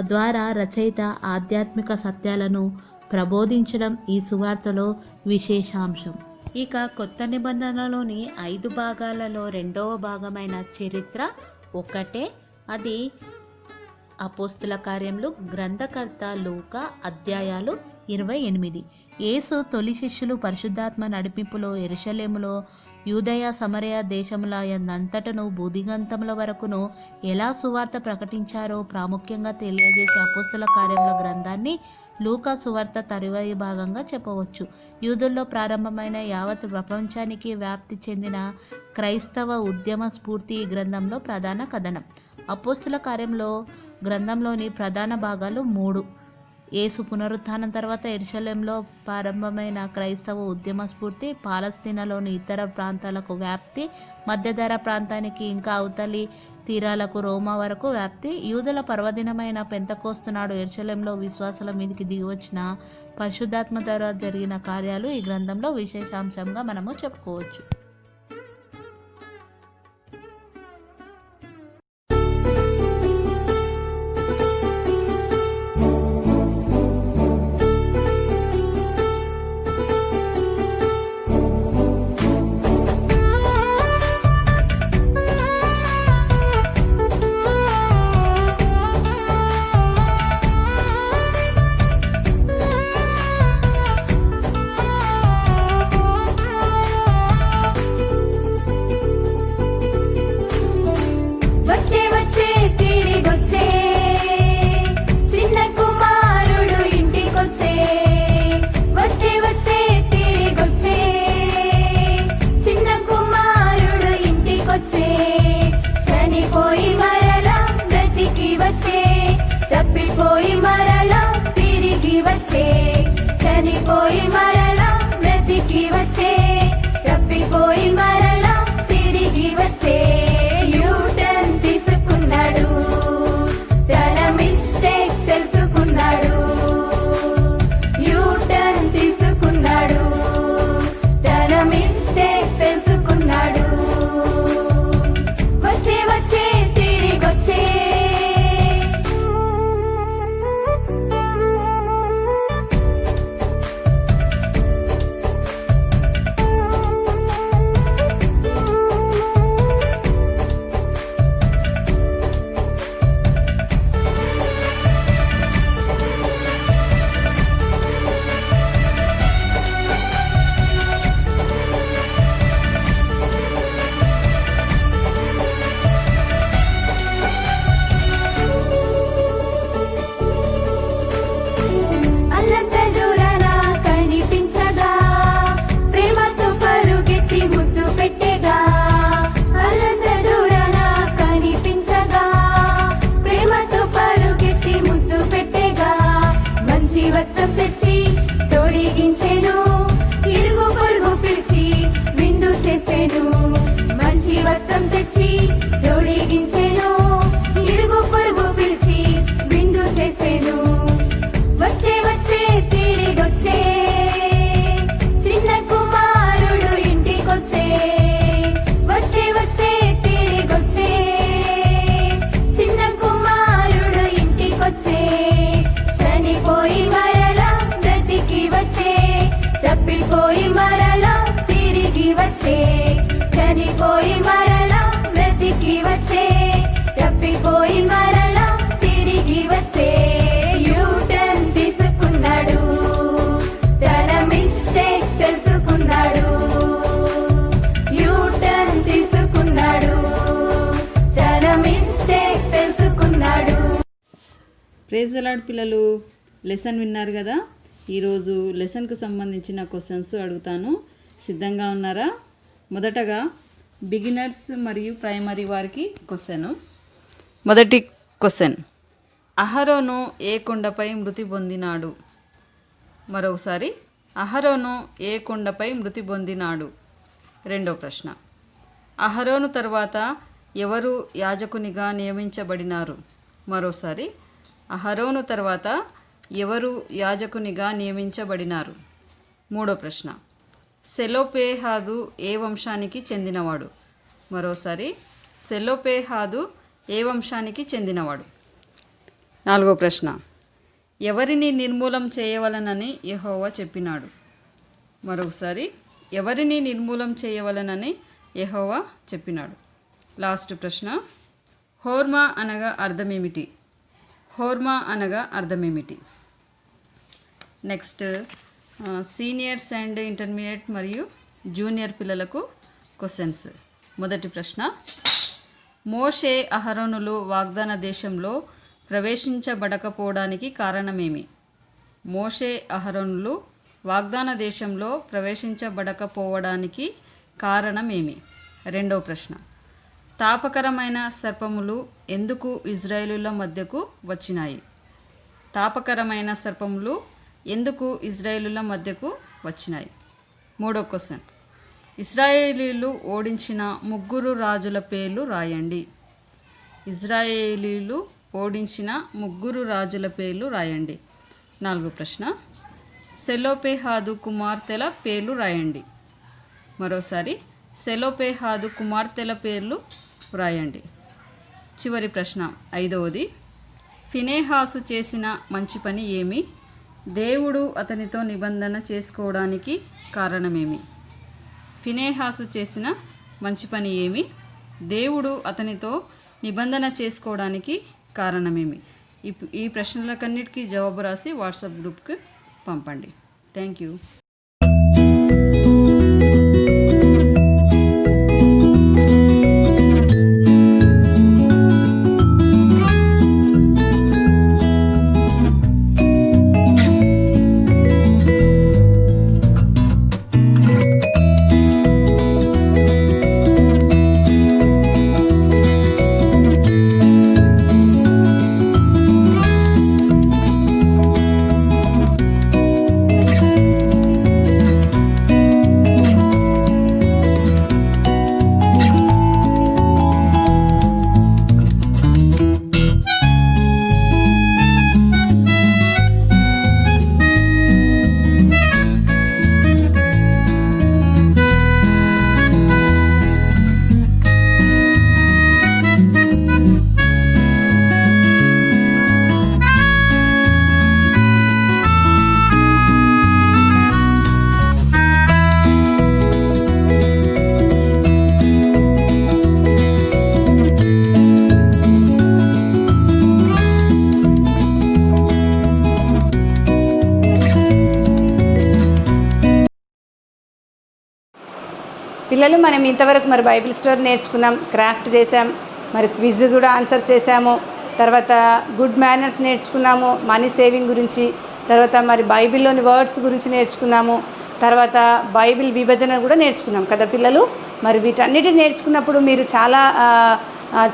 ద్వారా రచయిత ఆధ్యాత్మిక సత్యాలను ప్రబోధించడం ఈ సువార్తలో విశేషాంశం. ఇక కొత్త నిబంధనలోని 5 భాగాలలో 2వ భాగమైన చరిత్ర ఒకటే. అది అపోస్తుల కార్యములు. గ్రంథకర్త లూకా. అధ్యాయాలు 28. యేసు తొలి శిష్యులు పరిశుద్ధాత్మ నడిపింపులో యెరూషలేములో, యూదయ, సమరయ దేశముల యందంతటను భూదిగంతముల వరకును ఎలా సువార్త ప్రకటించారో ప్రాముఖ్యంగా తెలియజేసే అపోస్తుల కార్యముల గ్రంథాన్ని లూకా సువార్త తరువాయి భాగంగా చెప్పవచ్చు. యూదుల్లో ప్రారంభమైన యావత్ ప్రపంచానికి వ్యాప్తి చెందిన క్రైస్తవ ఉద్యమ స్ఫూర్తి ఈ గ్రంథంలో ప్రధాన కథనం. అపోస్తుల కార్యంలో గ్రంథంలోని ప్రధాన భాగాలు 3. యేసు పునరుత్థానం తర్వాత యెరూషలేంలో ప్రారంభమైన క్రైస్తవ ఉద్యమ స్ఫూర్తి, పాలస్తీనాలోని ఇతర ప్రాంతాలకు వ్యాప్తి, మధ్యధరా ప్రాంతానికి ఇంకా అవతలి తీరాలకు రోమా వరకు వ్యాప్తి, యూదుల పర్వదినమైన పెంతెకోస్తు నాడు యెరూషలేంలో విశ్వాసుల మీదకి దిగివచ్చిన పరిశుద్ధాత్మ ద్వారా జరిగిన కార్యాలు ఈ గ్రంథంలో విశేషాంశంగా మనము చెప్పుకోవచ్చు. ప్రైజ్ ది లార్డ్ పిల్లలు, లెసన్ విన్నారు కదా. ఈరోజు లెసన్కు సంబంధించిన క్వశ్చన్స్ అడుగుతాను, సిద్ధంగా ఉన్నారా? మొదటగా బిగినర్స్ మరియు ప్రైమరీ వారికి క్వశ్చన్. మొదటి క్వశ్చన్, అహరోను ఏ కొండపై మృతి పొందినాడు? మరొకసారి, అహరోను ఏ కొండపై మృతి పొందినాడు? రెండో ప్రశ్న, అహరోను తర్వాత ఎవరు యాజకునిగా నియమించబడినారు? మరోసారి, అహరోను తర్వాత ఎవరు యాజకునిగా నియమించబడినారు? మూడో ప్రశ్న, సెలోపేహాదు ఏ వంశానికి చెందినవాడు? మరోసారి, సెలోపేహాదు ఏ వంశానికి చెందినవాడు? నాలుగో ప్రశ్న, ఎవరిని నిర్మూలం చేయవలనని యెహోవా చెప్పినాడు? మరొకసారి, ఎవరిని నిర్మూలం చేయవలనని యెహోవా చెప్పినాడు? లాస్ట్ ప్రశ్న, హోర్మా అనగా అర్థమేమిటి? హోర్మా అనగా అర్థమేమిటి? నెక్స్ట్ సీనియర్స్ అండ్ ఇంటర్మీడియట్ మరియు జూనియర్ పిల్లలకు క్వశ్చన్స్. మొదటి ప్రశ్న, మోషే అహరోనులు వాగ్దాన దేశంలో ప్రవేశించబడకపోవడానికి కారణమేమి? మోషే అహరోనులు వాగ్దాన దేశంలో ప్రవేశించబడకపోవడానికి కారణమేమి? రెండవ ప్రశ్న, తాపకరమైన సర్పములు ఎందుకు ఇజ్రాయేలుల మధ్యకు వచ్చినాయి? తాపకరమైన సర్పములు ఎందుకు ఇజ్రాయేలుల మధ్యకు వచ్చినాయి? మూడో క్వశ్చన్, ఇజ్రాయేలీలు ఓడించిన 3 రాజుల పేర్లు రాయండి. ఇజ్రాయేలీలు ఓడించిన 3 రాజుల పేర్లు రాయండి. నాలుగో ప్రశ్న, సెలోపేహాదు కుమార్తెల పేర్లు రాయండి. మరోసారి, సెలోపేహాదు కుమార్తెల పేర్లు వ్రాయండి. చివరి ప్రశ్న, ఐదవది, ఫినెహాసు చేసిన మంచి పని ఏమి? దేవుడు అతనితో నిబంధన చేసుకోవడానికి కారణమేమి? ఫినెహాసు చేసిన మంచి పని ఏమి? దేవుడు అతనితో నిబంధన చేసుకోవడానికి కారణమేమి? ఈ ప్రశ్నలకన్నిటికీ జవాబు రాసి వాట్సాప్ గ్రూప్కి పంపండి. Thank you. పిల్లలు, మనం ఇంతవరకు మరి బైబిల్ స్టోరీ నేర్చుకున్నాం, క్రాఫ్ట్ చేసాం, మరి క్విజ్ కూడా ఆన్సర్ చేసాము, తర్వాత గుడ్ మేనర్స్ నేర్చుకున్నాము, మనీ సేవింగ్ గురించి, తర్వాత మరి బైబిల్లోని వర్డ్స్ గురించి నేర్చుకున్నాము, తర్వాత బైబిల్ విభజన కూడా నేర్చుకున్నాం కదా పిల్లలు. మరి వీటన్నిటిని నేర్చుకున్నప్పుడు మీరు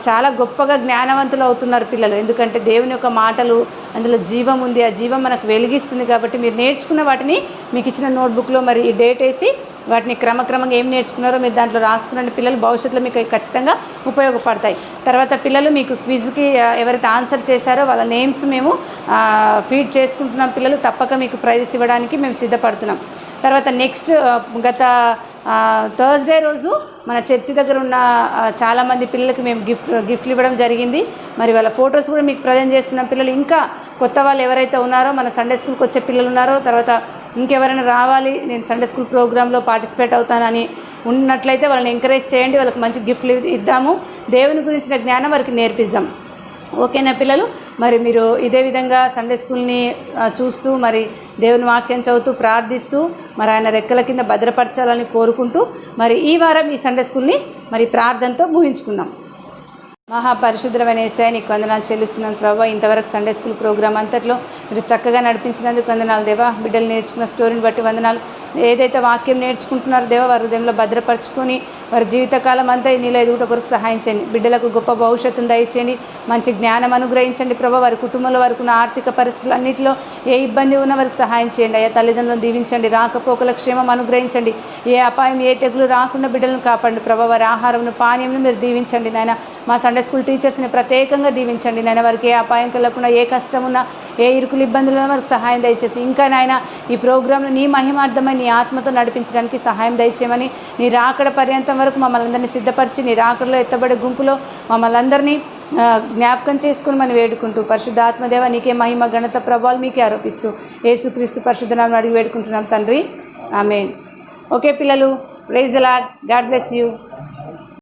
చాలా గొప్పగా జ్ఞానవంతులు అవుతున్నారు పిల్లలు. ఎందుకంటే దేవుని యొక్క మాటలు, అందులో జీవం ఉంది, ఆ జీవం మనకు వెలిగిస్తుంది. కాబట్టి మీరు నేర్చుకున్న వాటిని మీకు ఇచ్చిన నోట్బుక్లో మరి ఈ డేట్ వేసి వాటిని క్రమక్రమంగా ఏం నేర్చుకున్నారో మీరు దాంట్లో రాసుకున్న పిల్లలు భవిష్యత్తులో మీకు ఖచ్చితంగా ఉపయోగపడతాయి. తర్వాత పిల్లలు మీకు క్విజ్కి ఎవరైతే ఆన్సర్ చేశారో వాళ్ళ నేమ్స్ మేము ఫీడ్ చేసుకుంటున్నాం పిల్లలు. తప్పక మీకు ప్రైజెస్ ఇవ్వడానికి మేము సిద్ధపడుతున్నాం. తర్వాత నెక్స్ట్ గత థర్స్డే రోజు మన చర్చి దగ్గర ఉన్న చాలామంది పిల్లలకి మేము గిఫ్ట్లు ఇవ్వడం జరిగింది. మరి వాళ్ళ ఫొటోస్ కూడా మీకు ప్రజెంట్ చేస్తున్నాం పిల్లలు. ఇంకా కొత్త వాళ్ళు ఎవరైతే ఉన్నారో, మన సండే స్కూల్కి వచ్చే పిల్లలు ఉన్నారో, తర్వాత ఇంకెవరైనా రావాలి నేను సండే స్కూల్ ప్రోగ్రాంలో పార్టిసిపేట్ అవుతానని ఉన్నట్లయితే వాళ్ళని ఎంకరేజ్ చేయండి. వాళ్ళకి మంచి గిఫ్ట్లు ఇద్దాము, దేవుని గురించిన జ్ఞానం వారికి నేర్పిద్దాం. ఓకేనా పిల్లలు? మరి మీరు ఇదే విధంగా సండే స్కూల్ని చూస్తూ మరి దేవుని వాక్యం చదువుతూ ప్రార్థిస్తూ మరి ఆయన రెక్కల కింద భద్రపరచాలని కోరుకుంటూ మరి ఈ వారం ఈ సండే స్కూల్ని మరి ప్రార్థనతో ముగించుకుందాం. మహాపరిశుద్రమైన యేసయ్య నీకు వందనాలు చెల్లిస్తున్నాను ప్రభావ. ఇంతవరకు సండే స్కూల్ ప్రోగ్రామ్ అంతట్లో మీరు చక్కగా నడిపించినందుకు వందనాలు దేవా. బిడ్డలు నేర్చుకున్న స్టోరీని బట్టి వందనాలు. ఏదైతే వాక్యం నేర్చుకుంటున్నారో దేవా వారి హృదయంలో భద్రపరచుకొని వారి జీవితకాలం అంతా నీలో ఎదుగుట కొరకు సహాయం చేయండి. బిడ్డలకు గొప్ప భవిష్యత్తును దయచేయండి, మంచి జ్ఞానం అనుగ్రహించండి ప్రభావ. వారి కుటుంబంలో వారికి ఉన్న ఆర్థిక పరిస్థితులన్నింటిలో ఏ ఇబ్బంది ఉన్నా వారికి సహాయం చేయండి అయ్యా. తల్లిదండ్రులను దీవించండి, రాకపోకల క్షేమం అనుగ్రహించండి. ఏ అపాయం ఏ తెగులు రాకుండా బిడ్డలను కాపాడండి ప్రభావ. వారి ఆహారంను పానీయంను మీరు దీవించండి నాయన. మా సండే స్కూల్ టీచర్స్ని ప్రత్యేకంగా దీవించండి నాయన. వారికి ఏ అపాయం కలగకుండా, ఏ కష్టం ఉన్నా, ఏ ఇరుకులు ఇబ్బందులు వారికి సహాయం దయచేసి ఇంకా నాయన ఈ ప్రోగ్రాంను నీ మహిమార్థమై నీ ఆత్మతో నడిపించడానికి సహాయం దయచేయమని, నీ రాకడ పర్యంతం వరకు మమ్మల్ని అందరినీ సిద్ధపరిచి నీ రాకడలో ఎత్తబడే గుంపులో మమ్మల్ని అందరినీ జ్ఞాపకం చేసుకుని మనం వేడుకుంటూ పరిశుద్ధాత్మదేవ నీకే మహిమ ఘనత ప్రభావాలు మీకే ఆరోపిస్తూ యేసుక్రీస్తు పరిశుద్ధ నామమున అడిగి వేడుకుంటున్నాం తండ్రి, ఆమేన్. ఓకే పిల్లలు, praise the Lord, God bless you.